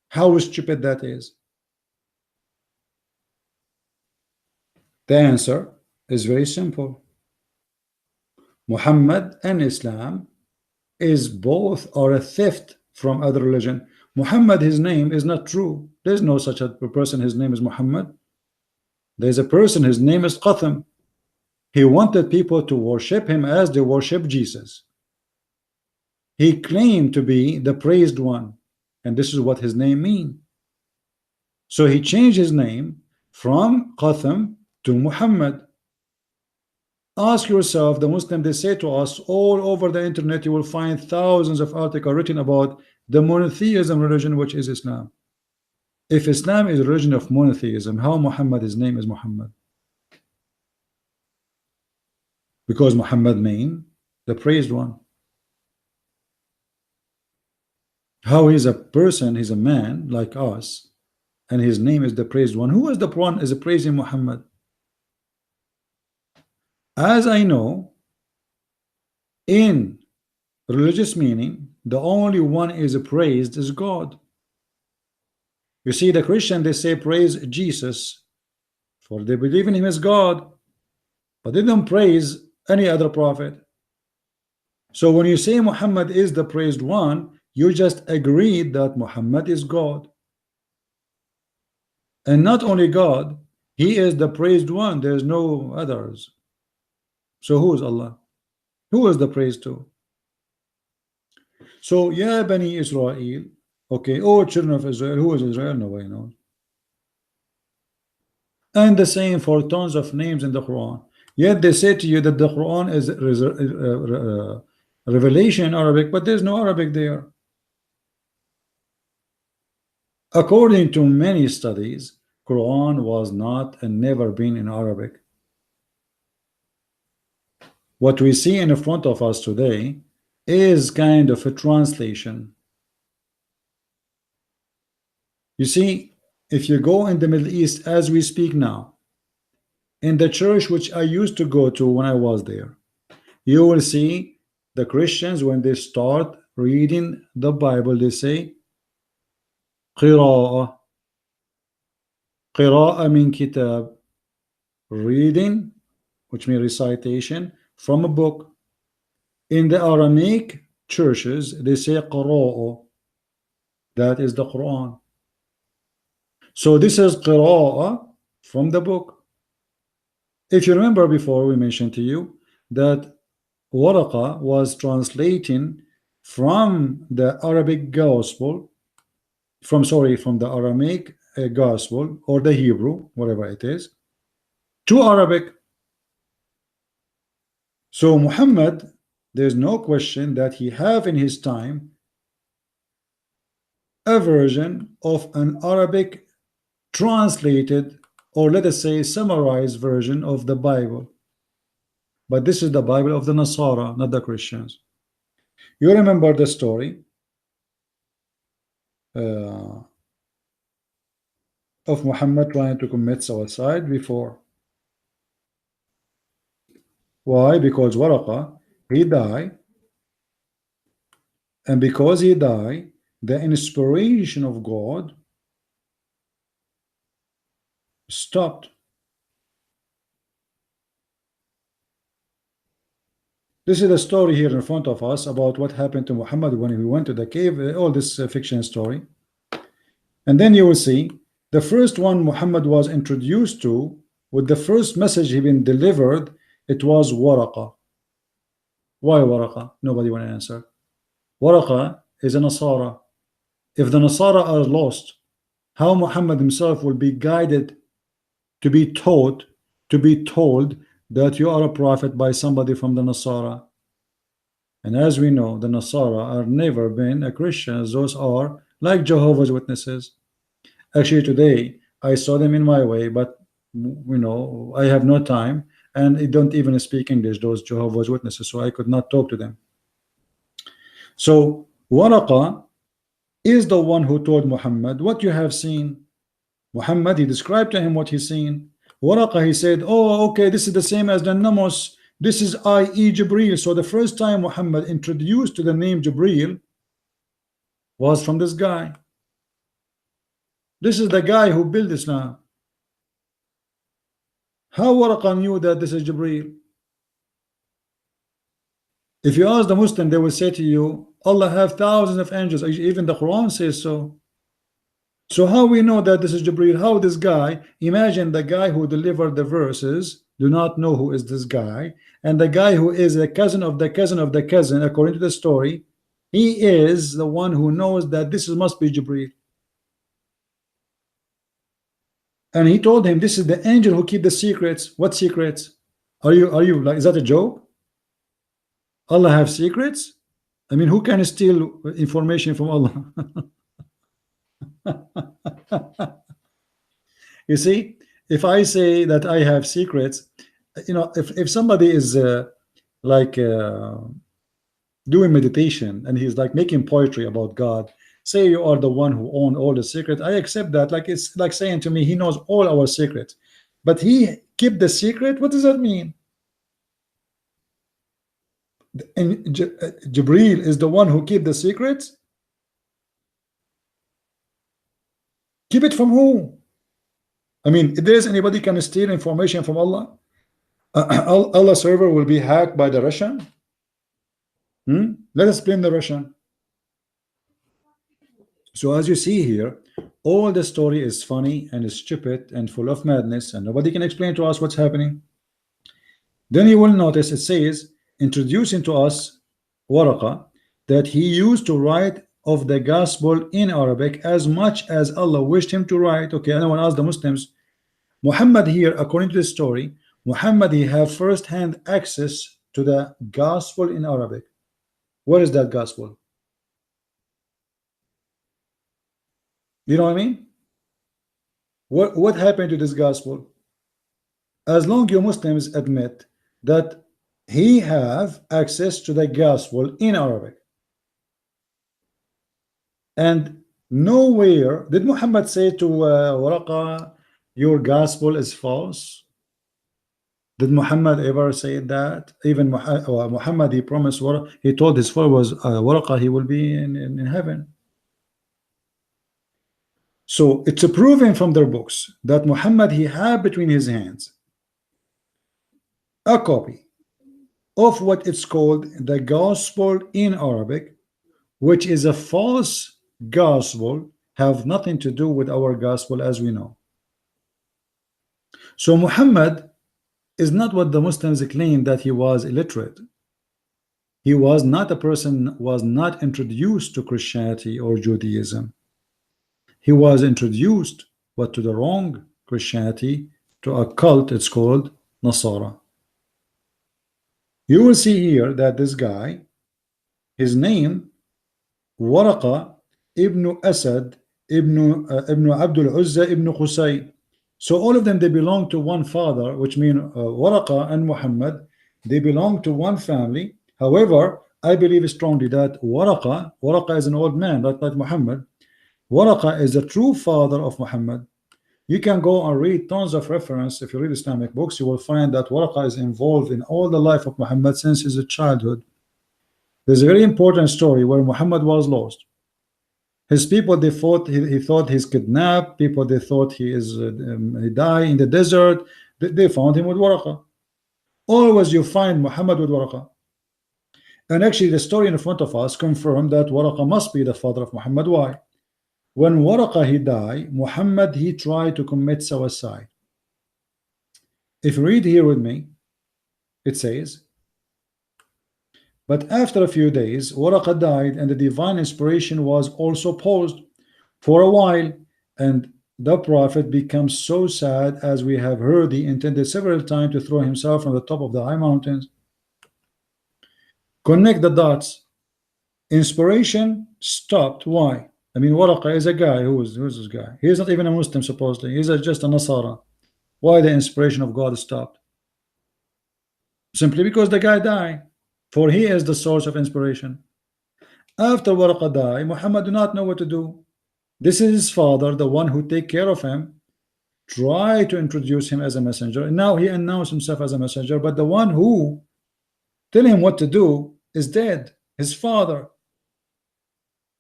Speaker 1: How stupid that is. The answer is very simple. Muhammad and Islam is both are a theft from other religion. Muhammad, his name is not true. There's no such a person, his name is Muhammad. There's a person, his name is Qatham. He wanted people to worship him as they worship Jesus. He claimed to be the praised one, and this is what his name means. So he changed his name from Qatham to Muhammad. Ask yourself, the Muslim, they say to us all over the internet, you will find thousands of articles written about the monotheism religion, which is Islam. If Islam is a religion of monotheism, how Muhammad, his name is Muhammad? Because Muhammad means the praised one. How he's a person, he's a man like us, and his name is the praised one. Who is the one is praising Muhammad? As I know, in religious meaning, the only one is praised is God. You see, the Christian, they say praise Jesus, for they believe in him as God, but they don't praise any other prophet. So when you say Muhammad is the praised one, you just agreed that Muhammad is God. And not only God, he is the praised one. There's no others. So who is Allah? Who is the praise to? So, Ya Bani Israel, okay, oh children of Israel, who is Israel? Nobody knows. And the same for tons of names in the Quran. Yet they say to you that the Quran is revelation in Arabic, but there's no Arabic there. According to many studies, Quran was not and never been in Arabic. What we see in front of us today is kind of a translation. You see, if you go in the Middle East as we speak now, in the church which I used to go to when I was there, you will see the Christians, when they start reading the Bible, they say قراءة. قراءة min kitab, reading, which means recitation from a book. In the Aramaic churches, they say قراءة. That is the Quran. So this is قراءة from the book. If you remember before, we mentioned to you that Waraqa was translating from the Arabic gospel, from the Aramaic gospel, or the Hebrew, whatever it is, to Arabic. So Muhammad, there's no question that he have in his time a version of an Arabic translated, or let us say summarized version of the Bible. But this is the Bible of the Nasara, not the Christians. You remember the story of Muhammad trying to commit suicide before. Why? Because Waraqa, he died, and because he died, the inspiration of God stopped. This is the story here in front of us about what happened to Muhammad when he went to the cave, all this fiction story. And then you will see the first one Muhammad was introduced to, with the first message he been delivered, it was Waraqa. Why Waraqa? Nobody want to answer. Waraqa is a Nasara. If the Nasara are lost, how Muhammad himself will be guided to be taught, to be told that you are a prophet by somebody from the Nasara? And as we know, the Nasara are never been a Christian. Those are like Jehovah's Witnesses. Actually today I saw them in my way, but you know, I have no time, and they don't even speak English, those Jehovah's Witnesses, so I could not talk to them. So Waraqa is the one who told Muhammad what you have seen. Muhammad, he described to him what he's seen. Waraqa, he said, oh okay, this is the same as the Namos, this is i.e. Jibreel. So the first time Muhammad introduced to the name Jibreel was from this guy. This is the guy who built Islam. How Waraqa knew that this is Jibreel? If you ask the Muslim, they will say to you, Allah have thousands of angels. Even the Quran says so. So how we know that this is Jibreel? How this guy, imagine the guy who delivered the verses do not know who is this guy, and the guy who is a cousin of the cousin of the cousin, according to the story, he is the one who knows that this must be Jibreel. And he told him, this is the angel who keep the secrets. What secrets? Are you like, is that a joke? Allah have secrets? I mean, who can steal information from Allah? You see, if I say that I have secrets, you know, if somebody is like doing meditation and he's like making poetry about God, say you are the one who own all the secrets, I accept that. Like, it's like saying to me, he knows all our secrets, but he keep the secret. What does that mean? And Jibreel is the one who keep the secrets. Keep it from who? I mean, if there's anybody can steal information from Allah, Allah server will be hacked by the Russian. Let us blame the Russian. So as you see here, all the story is funny and is stupid and full of madness, and nobody can explain to us what's happening. Then you will notice it says, introducing to us Waraqa, that he used to write of the gospel in Arabic as much as Allah wished him to write. Okay, I want to ask the Muslims, Muhammad here, according to the story, Muhammad, he have first-hand access to the gospel in Arabic. What is that gospel? You know what I mean? What happened to this gospel? As long as you Muslims admit that he have access to the gospel in Arabic, and nowhere did Muhammad say to Waraqa, your gospel is false. Did Muhammad ever say that? Even Muhammad, he promised, he told his followers, Waraqa, he will be in heaven. So it's proven from their books that Muhammad, he had between his hands a copy of what it's called the gospel in Arabic, which is a false gospel, have nothing to do with our gospel as we know. So Muhammad is not what the Muslims claim, that he was illiterate. He was not a person, was not introduced to Christianity or Judaism. He was introduced, but to the wrong Christianity, to a cult, it's called Nasara. You will see here that this guy, his name, Waraqa ibn Asad ibn Abdul Uzza ibn Qusay. So all of them, they belong to one father, which means Waraqa and Muhammad, they belong to one family. However, I believe strongly that Waraqa is an old man, not like Muhammad. Waraqa is the true father of Muhammad. You can go and read tons of reference. If you read Islamic books, you will find that Waraqa is involved in all the life of Muhammad since his childhood. There's a very important story where Muhammad was lost. His people, they thought he thought he's kidnapped. People, they thought he died in the desert. They found him with Waraqa. Always you find Muhammad with Waraqa. And actually the story in front of us confirmed that Waraqa must be the father of Muhammad. Why? When Waraqa he died, Muhammad, he tried to commit suicide. If you read here with me, it says, but after a few days, Waraqa died, and the divine inspiration was also paused for a while, and the prophet becomes so sad, as we have heard, he intended several times to throw himself from the top of the high mountains. Connect the dots. Inspiration stopped. Why? I mean, Waraqa is a guy. Who's this guy? He's not even a Muslim, supposedly. He's just a Nasara. Why the inspiration of God stopped? Simply because the guy died. For he is the source of inspiration. After Waraqa died, Muhammad do not know what to do. This is his father, the one who take care of him, try to introduce him as a messenger, and now he announced himself as a messenger, but the one who tell him what to do is dead, his father.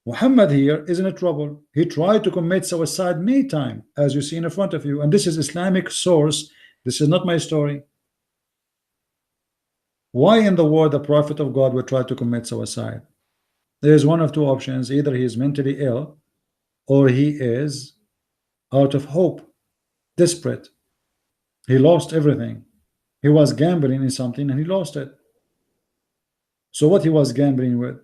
Speaker 1: Muhammad here is in trouble. He tried to commit suicide many times, as you see in front of you, and this is Islamic source. This is not my story. Why in the world the prophet of God would try to commit suicide? There is one of two options: either he is mentally ill, or he is out of hope, desperate. He lost everything. He was gambling in something and he lost it. So what he was gambling with?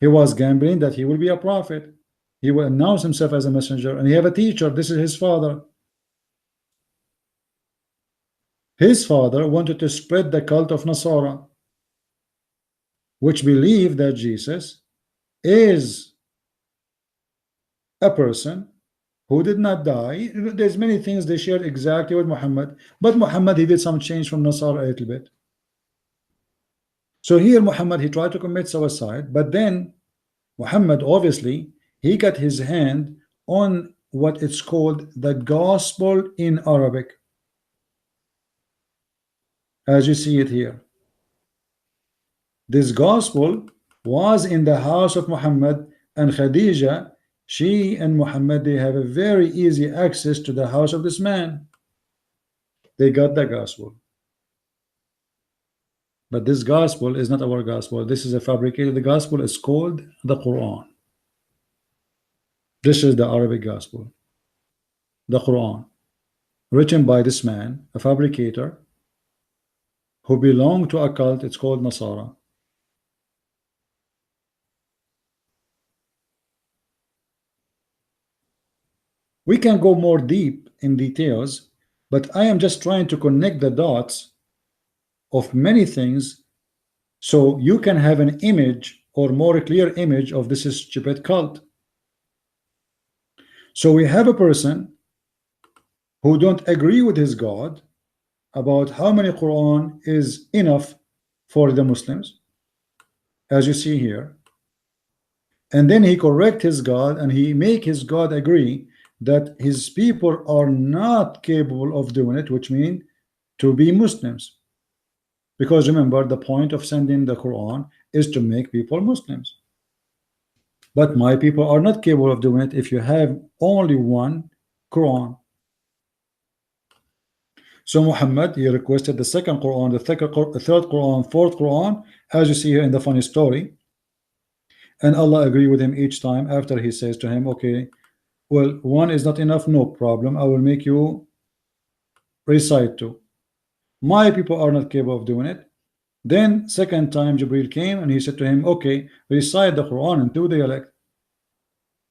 Speaker 1: He was gambling that he will be a prophet. He will announce himself as a messenger, and he have a teacher. This is his father. His father wanted to spread the cult of Nasara, which believe that Jesus is a person who did not die. There's many things they shared exactly with Muhammad, but Muhammad, he did some change from Nasara a little bit. So here Muhammad, he tried to commit suicide, but then Muhammad, obviously, he got his hand on what it's called the gospel in Arabic, as you see it here. This gospel was in the house of Muhammad, and Khadija, she and Muhammad, they have a very easy access to the house of this man. They got the gospel. But this gospel is not our gospel. This is a fabricated. The gospel is called the Quran. This is the Arabic gospel, the Quran, written by this man, a fabricator, who belonged to a cult. It's called Nasara. We can go more deep in details, but I am just trying to connect the dots of many things so you can have an image, or more clear image, of this stupid cult. So we have a person who don't agree with his God about how many Quran is enough for the Muslims, as you see here, and then he correct his God, and he make his God agree that his people are not capable of doing it, which means to be Muslims. Because remember, the point of sending the Quran is to make people Muslims. But my people are not capable of doing it if you have only one Quran. So Muhammad, he requested the second Quran, the third Quran, fourth Quran, as you see here in the funny story. And Allah agreed with him each time after he says to him, okay, well, one is not enough, no problem, I will make you recite two. My people are not capable of doing it. Then second time Jibril came and he said to him, okay, recite the Quran in two dialects.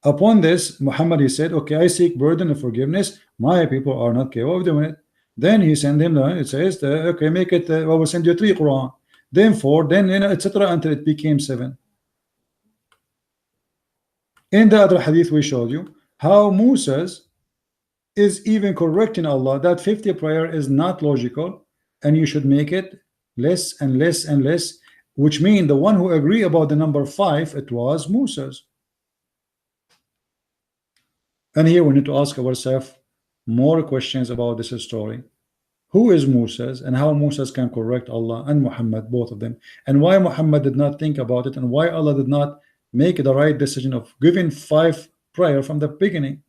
Speaker 1: Upon this, Muhammad, he said, okay, I seek pardon and forgiveness, my people are not capable of doing it. Then he sent him, it says, okay, make it, I will send you 3 Quran, then 4, then, etc., until it became 7. In the other hadith we showed you how Moses is even correcting Allah that 50 prayer is not logical, and you should make it less and less and less, which means the one who agree about the number 5, it was Moses. And here we need to ask ourselves more questions about this story. Who is Moses, and how Moses can correct Allah and Muhammad, both of them, and why Muhammad did not think about it, and why Allah did not make the right decision of giving 5 prayer from the beginning,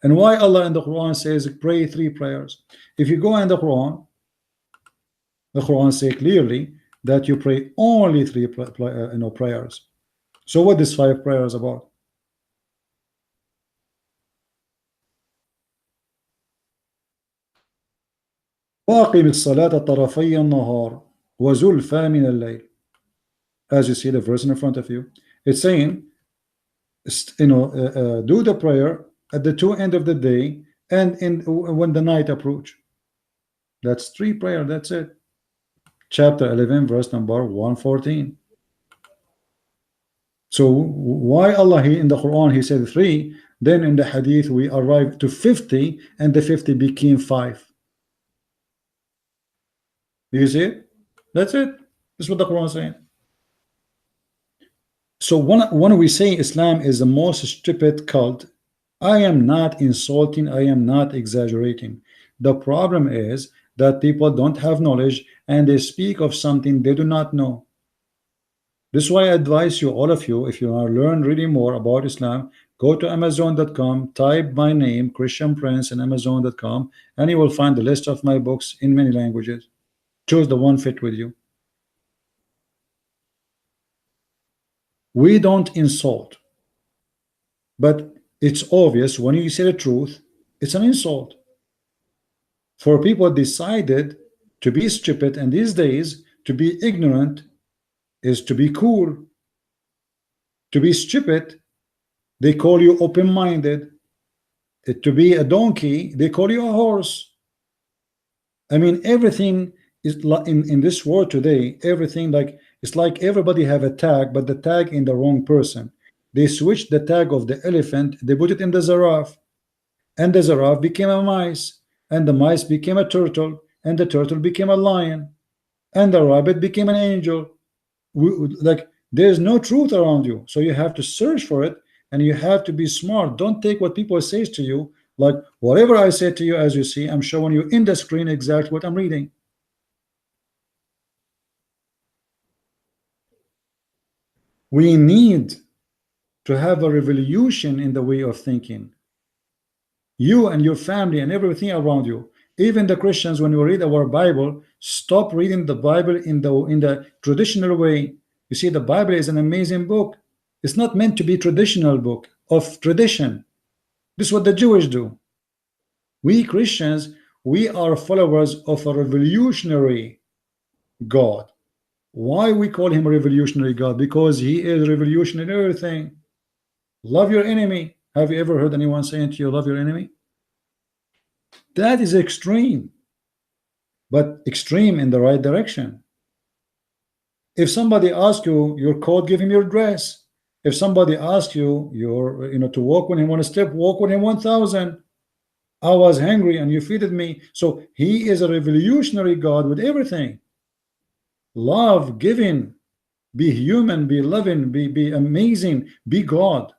Speaker 1: and why Allah in the Quran says pray 3 prayers. If you go in the Quran say clearly that you pray only 3 prayers. So what is 5 prayers about? وَأَقِمِ الصَّلَاةَ طَرَفَيَّ النَّهَارِ وَزُلْفَى مِنَ اللَّيْلِ. As you see the verse in front of you, it's saying, do the prayer at the 2 end of the day and when the night approach. That's 3 prayer, that's it. Chapter 11, verse number 114. So why Allah in the Quran he said 3, then in the hadith we arrived to 50, and the 50 became 5. Do you see it? That's it. This is what the Quran is saying. So when we say Islam is the most stupid cult, I am not insulting, I am not exaggerating. The problem is that people don't have knowledge and they speak of something they do not know. This is why I advise you, all of you, if you want to learn really more about Islam, go to Amazon.com, type my name, Christian Prince, in Amazon.com, and you will find the list of my books in many languages. Choose the one fit with you. We don't insult, but it's obvious when you say the truth, it's an insult. For people decided to be stupid, and these days to be ignorant is to be cool. To be stupid, they call you open-minded. To be a donkey, they call you a horse. I mean, everything is like in this world today, everything like it's like everybody have a tag, but the tag in the wrong person. They switched the tag of the elephant, they put it in the giraffe, and the giraffe became a mice, and the mice became a turtle, and the turtle became a lion, and the rabbit became an angel. Like there's no truth around you, so you have to search for it, and you have to be smart. Don't take what people say to you. Like whatever I say to you, as you see, I'm showing you in the screen exactly what I'm reading. We need to have a revolution in the way of thinking. You and your family and everything around you, even the Christians, when we read our Bible, stop reading the Bible in the traditional way. You see, the Bible is an amazing book. It's not meant to be traditional book of tradition. This is what the Jewish do. We Christians, we are followers of a revolutionary God. Why we call him a revolutionary God? Because he is revolutionary in everything. Love your enemy. Have you ever heard anyone saying to you, love your enemy? That is extreme, but extreme in the right direction. If somebody asks you your code, give him your dress. If somebody asks you to walk with him on a step, walk with him 1,000. I was hungry and you feeded me. So he is a revolutionary God with everything. Love, giving, be human, be loving, be amazing, be God.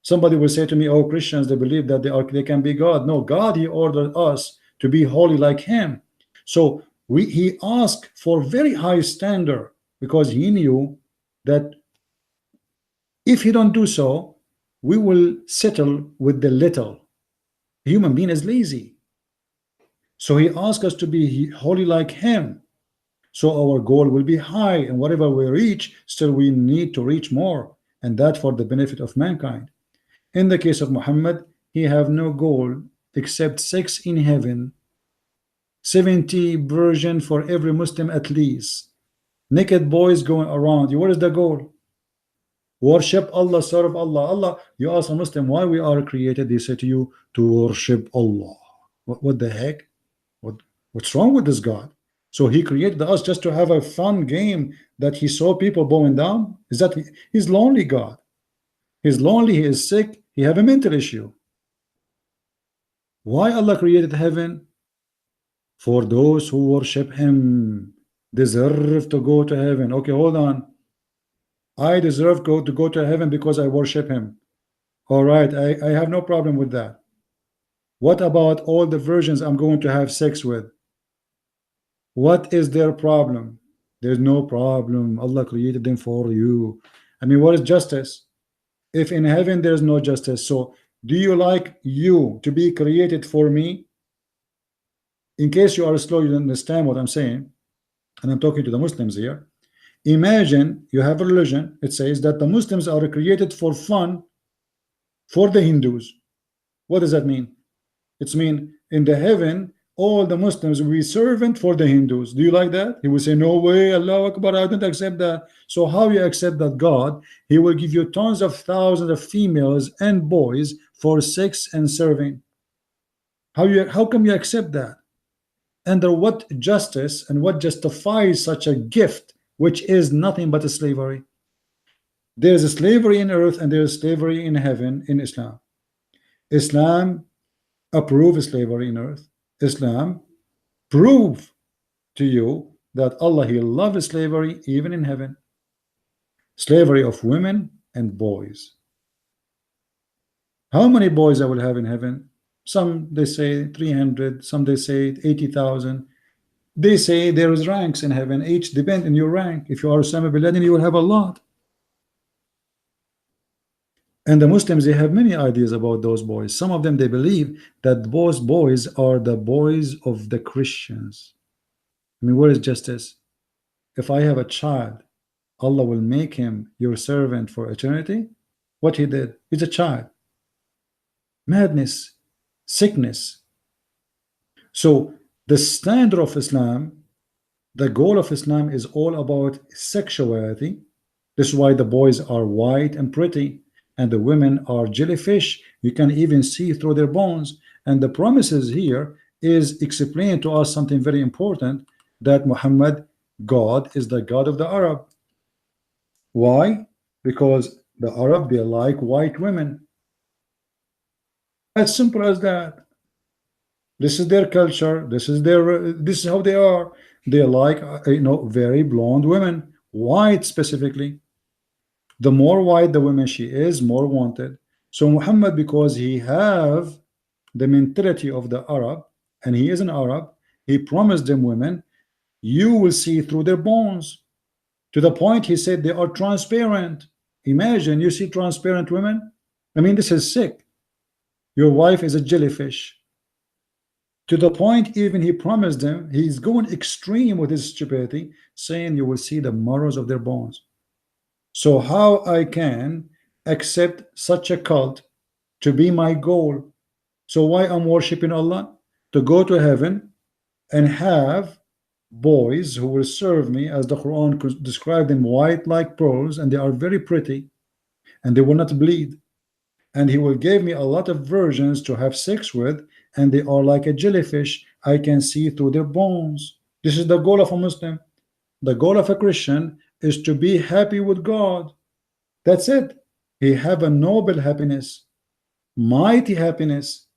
Speaker 1: Somebody will say to me, oh, Christians, they believe that they can be God. No, God, he ordered us to be holy like him. So he asked for very high standard, because he knew that if he don't do so, we will settle with the little. Human being is lazy. So he asked us to be holy like him. So our goal will be high, and whatever we reach, still we need to reach more, and that for the benefit of mankind. In the case of Muhammad, he have no goal except sex in heaven, 70 virgin for every Muslim at least, naked boys going around you. What is the goal? Worship Allah, serve Allah. You ask a Muslim why we are created, they say to you, to worship Allah. What the heck? What's wrong with this God? So he created us just to have a fun game that he saw people bowing down? Is that he's lonely God? He's lonely, he is sick, he have a mental issue. Why Allah created heaven? For those who worship him deserve to go to heaven. Okay, hold on. I deserve to go to heaven because I worship him. All right, I have no problem with that. What about all the virgins I'm going to have sex with? What is their problem? There's no problem. Allah created them for you. I mean, what is justice? If in heaven there's no justice, so do you like you to be created for me? In case you are slow, you don't understand what I'm saying, and I'm talking to the Muslims here. Imagine you have a religion, it says that the Muslims are created for fun for the Hindus. What does that mean? It's mean in the heaven all the Muslims will be servant for the Hindus. Do you like that? He will say, no way, Allahu Akbar, I don't accept that. So how you accept that God? He will give you tons of thousands of females and boys for sex and serving. How come you accept that? Under what justice and what justifies such a gift, which is nothing but a slavery? There's a slavery in earth and there's slavery in heaven in Islam. Islam approves slavery in earth. Islam prove to you that Allah, he loves slavery even in heaven. Slavery of women and boys. How many boys I will have in heaven? Some they say 300, some they say 80,000. They say there is ranks in heaven, each depend on your rank. If you are Osama bin Laden, you will have a lot. And the Muslims, they have many ideas about those boys. Some of them, they believe that those boys are the boys of the Christians. I mean, where is justice? If I have a child, Allah will make him your servant for eternity. What he did? He's a child. Madness, sickness. So the standard of Islam, the goal of Islam is all about sexuality. This is why the boys are white and pretty, and the women are jellyfish. You can even see through their bones. And the promises here is explaining to us something very important, that Muhammad, God, is the God of the Arab. Why? Because the Arab, they like white women. As simple as that. This is their culture. This is how they are. They like very blonde women, white specifically. The more white the woman she is, more wanted. So Muhammad, because he have the mentality of the Arab, and he is an Arab, he promised them women, you will see through their bones. To the point he said they are transparent. Imagine you see transparent women. I mean, this is sick. Your wife is a jellyfish. To the point even he promised them, he's going extreme with his stupidity, saying you will see the marrows of their bones. So how I can accept such a cult to be my goal? So why I'm worshiping Allah? To go to heaven and have boys who will serve me, as the Quran could describe them, white like pearls, and they are very pretty, and they will not bleed. And he will give me a lot of virgins to have sex with, and they are like a jellyfish. I can see through their bones. This is the goal of a Muslim. The goal of a Christian is to be happy with God. That's it. He have a noble happiness, mighty happiness,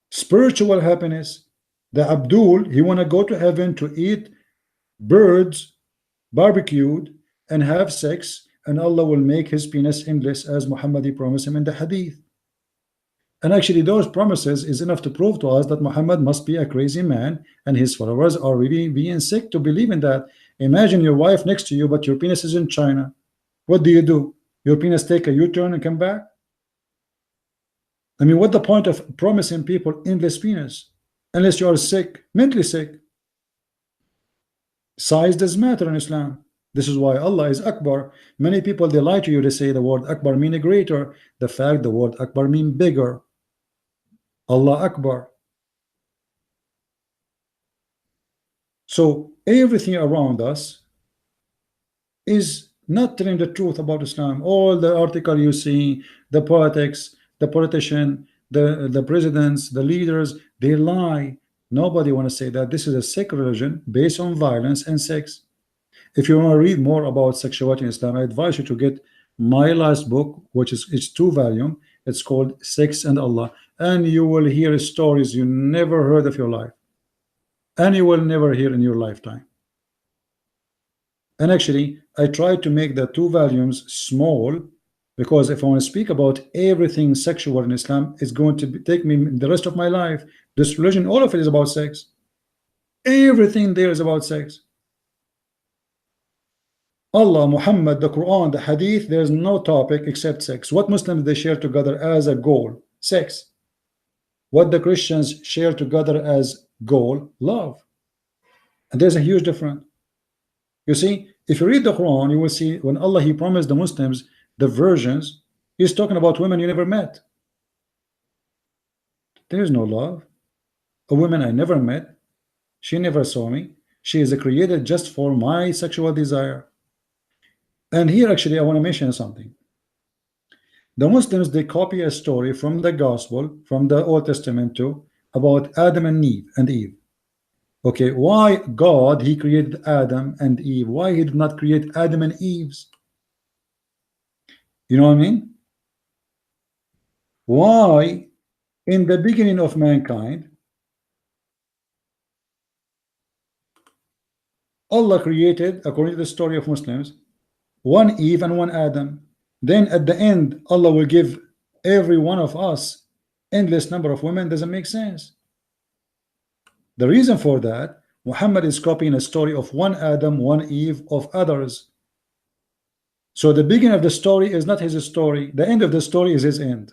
Speaker 1: spiritual happiness. The Abdul, he want to go to heaven to eat birds barbecued and have sex, and Allah will make his penis endless, as Muhammad promised him in the hadith. And actually those promises is enough to prove to us that Muhammad must be a crazy man, and his followers are really being sick to believe in that. Imagine your wife next to you, but your penis is in China. What do? Your penis take a U-turn and come back? I mean, what the point of promising people endless penis? Unless you are sick, mentally sick. Size does matter in Islam. This is why Allah is Akbar. Many people, they lie to you. They say the word Akbar mean greater. The fact the word Akbar mean bigger. Allah Akbar. So everything around us is not telling the truth about Islam. All the article you see, the politics, the politician, the presidents, the leaders, they lie. Nobody want to say that this is a sick religion based on violence and sex. If you want to read more about sexuality in Islam, I advise you to get my last book, which is, it's 2 volumes. It's called Sex and Allah, and you will hear stories you never heard of your life, and you will never hear in your lifetime. And actually, I tried to make the 2 volumes small, because if I want to speak about everything sexual in Islam, it's going to take me the rest of my life. This religion, all of it is about sex. Everything there is about sex. Allah, Muhammad, the Quran, the Hadith, there is no topic except sex. What Muslims they share together as a goal? Sex. What the Christians share together as goal? Love. And there's a huge difference. You see, if you read the Quran, you will see when Allah, he promised the Muslims the virgins, he's talking about women you never met. There is no love. A woman I never met, she never saw me, she is created just for my sexual desire. And here actually I want to mention something. The Muslims, they copy a story from the gospel, from the Old Testament too, about Adam and Eve. Okay, why God, he created Adam and Eve? Why he did not create Adam and Eve's? You know what I mean? Why in the beginning of mankind Allah created, according to the story of Muslims, 1 Eve and 1 Adam. Then at the end Allah will give every one of us endless number of women. Doesn't make sense. The reason for that, Muhammad is copying a story of 1 Adam, 1 Eve of others. So the beginning of the story is not his story, the end of the story is his end.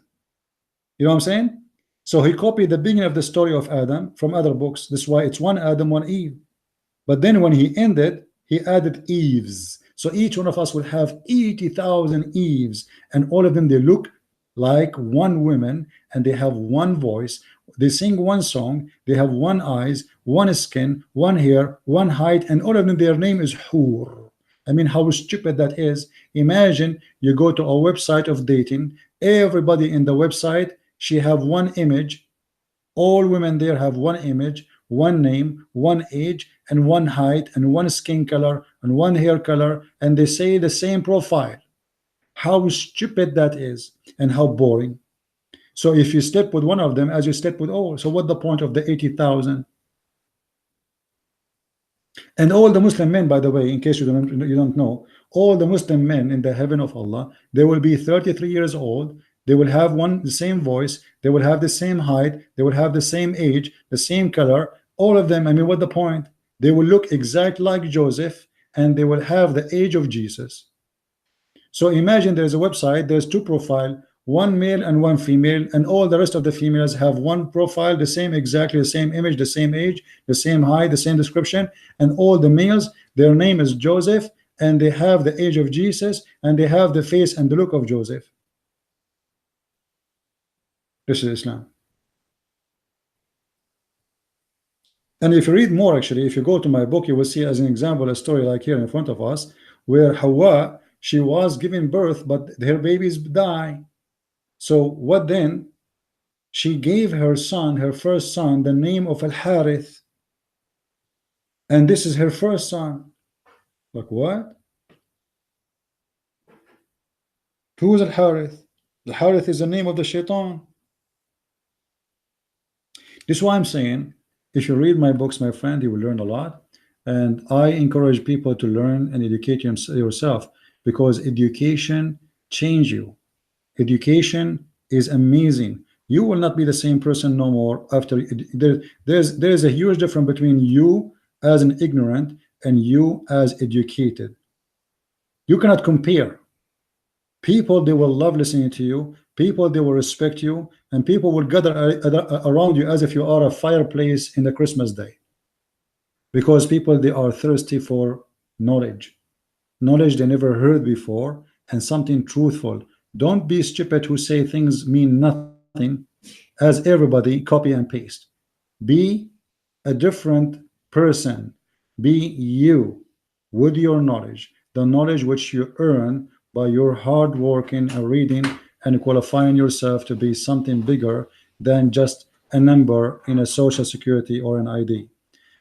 Speaker 1: You know what I'm saying? So he copied the beginning of the story of Adam from other books. This is why it's 1 Adam, 1 Eve. But then when he ended, he added Eves. So each one of us will have 80,000 Eves, and all of them, they look like one woman, and they have one voice. They sing one song. They have one eyes, one skin, one hair, one height, and all of them, their name is Hur. I mean, how stupid that is. Imagine you go to a website of dating. Everybody in the website, she have one image. All women there have one image, one name, one age, and one height, and one skin color, and one hair color, and they say the same profile. How stupid that is, and how boring. So if you sleep with one of them, as you sleep with all, so what the point of the 80,000? And all the Muslim men, by the way, in case you don't know, all the Muslim men in the heaven of Allah, they will be 33 years old. They will have the same voice. They will have the same height. They will have the same age, the same color. All of them. I mean, what the point? They will look exactly like Joseph, and they will have the age of Jesus. So imagine there's a website. There's two profiles, one male and one female, and all the rest of the females have one profile, the same, exactly the same image, the same age, the same height, the same description, and all the males, their name is Joseph, and they have the age of Jesus, and they have the face and the look of Joseph. This is Islam. And if you read more, actually, if you go to my book, you will see as an example a story like here in front of us, where Hawa, she was giving birth, but her babies die. So what then? She gave her son, her first son, the name of Al-Harith, and this is her first son. Like what? Who is Al-Harith? Al-Harith is the name of the shaitan. This is why I'm saying, if you read my books, my friend, you will learn a lot. And I encourage people to learn and educate yourself, because education changes you. Education is amazing. You will not be the same person no more after. There's a huge difference between you as an ignorant and you as educated. You cannot compare. People, they will love listening to you. People, they will respect you, and people will gather around you as if you are a fireplace in the Christmas day, because people, they are thirsty for knowledge they never heard before, and something truthful. Don't be stupid who say things mean nothing, as everybody copy and paste. Be a different person. Be you with your knowledge, the knowledge which you earn by your hard working and reading and qualifying yourself to be something bigger than just a number in a social security or an ID.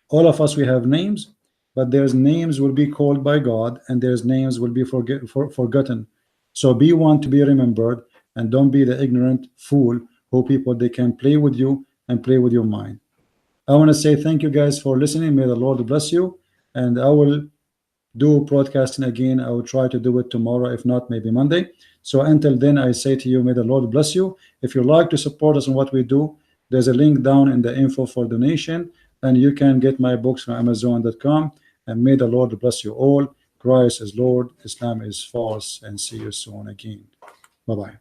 Speaker 1: All of us, we have names, but there's names will be called by God, and there's names will be forgotten. So be one to be remembered, and don't be the ignorant fool who people, they can play with you and play with your mind. I want to say thank you guys for listening. May the Lord bless you, and I will do broadcasting again. I will try to do it tomorrow, if not maybe Monday. So until then, I say to you, may the Lord bless you. If you like to support us in what we do, there's a link down in the info for donation, and you can get my books from Amazon.com. And may the Lord bless you all. Christ is Lord, Islam is false, and see you soon again. Bye-bye.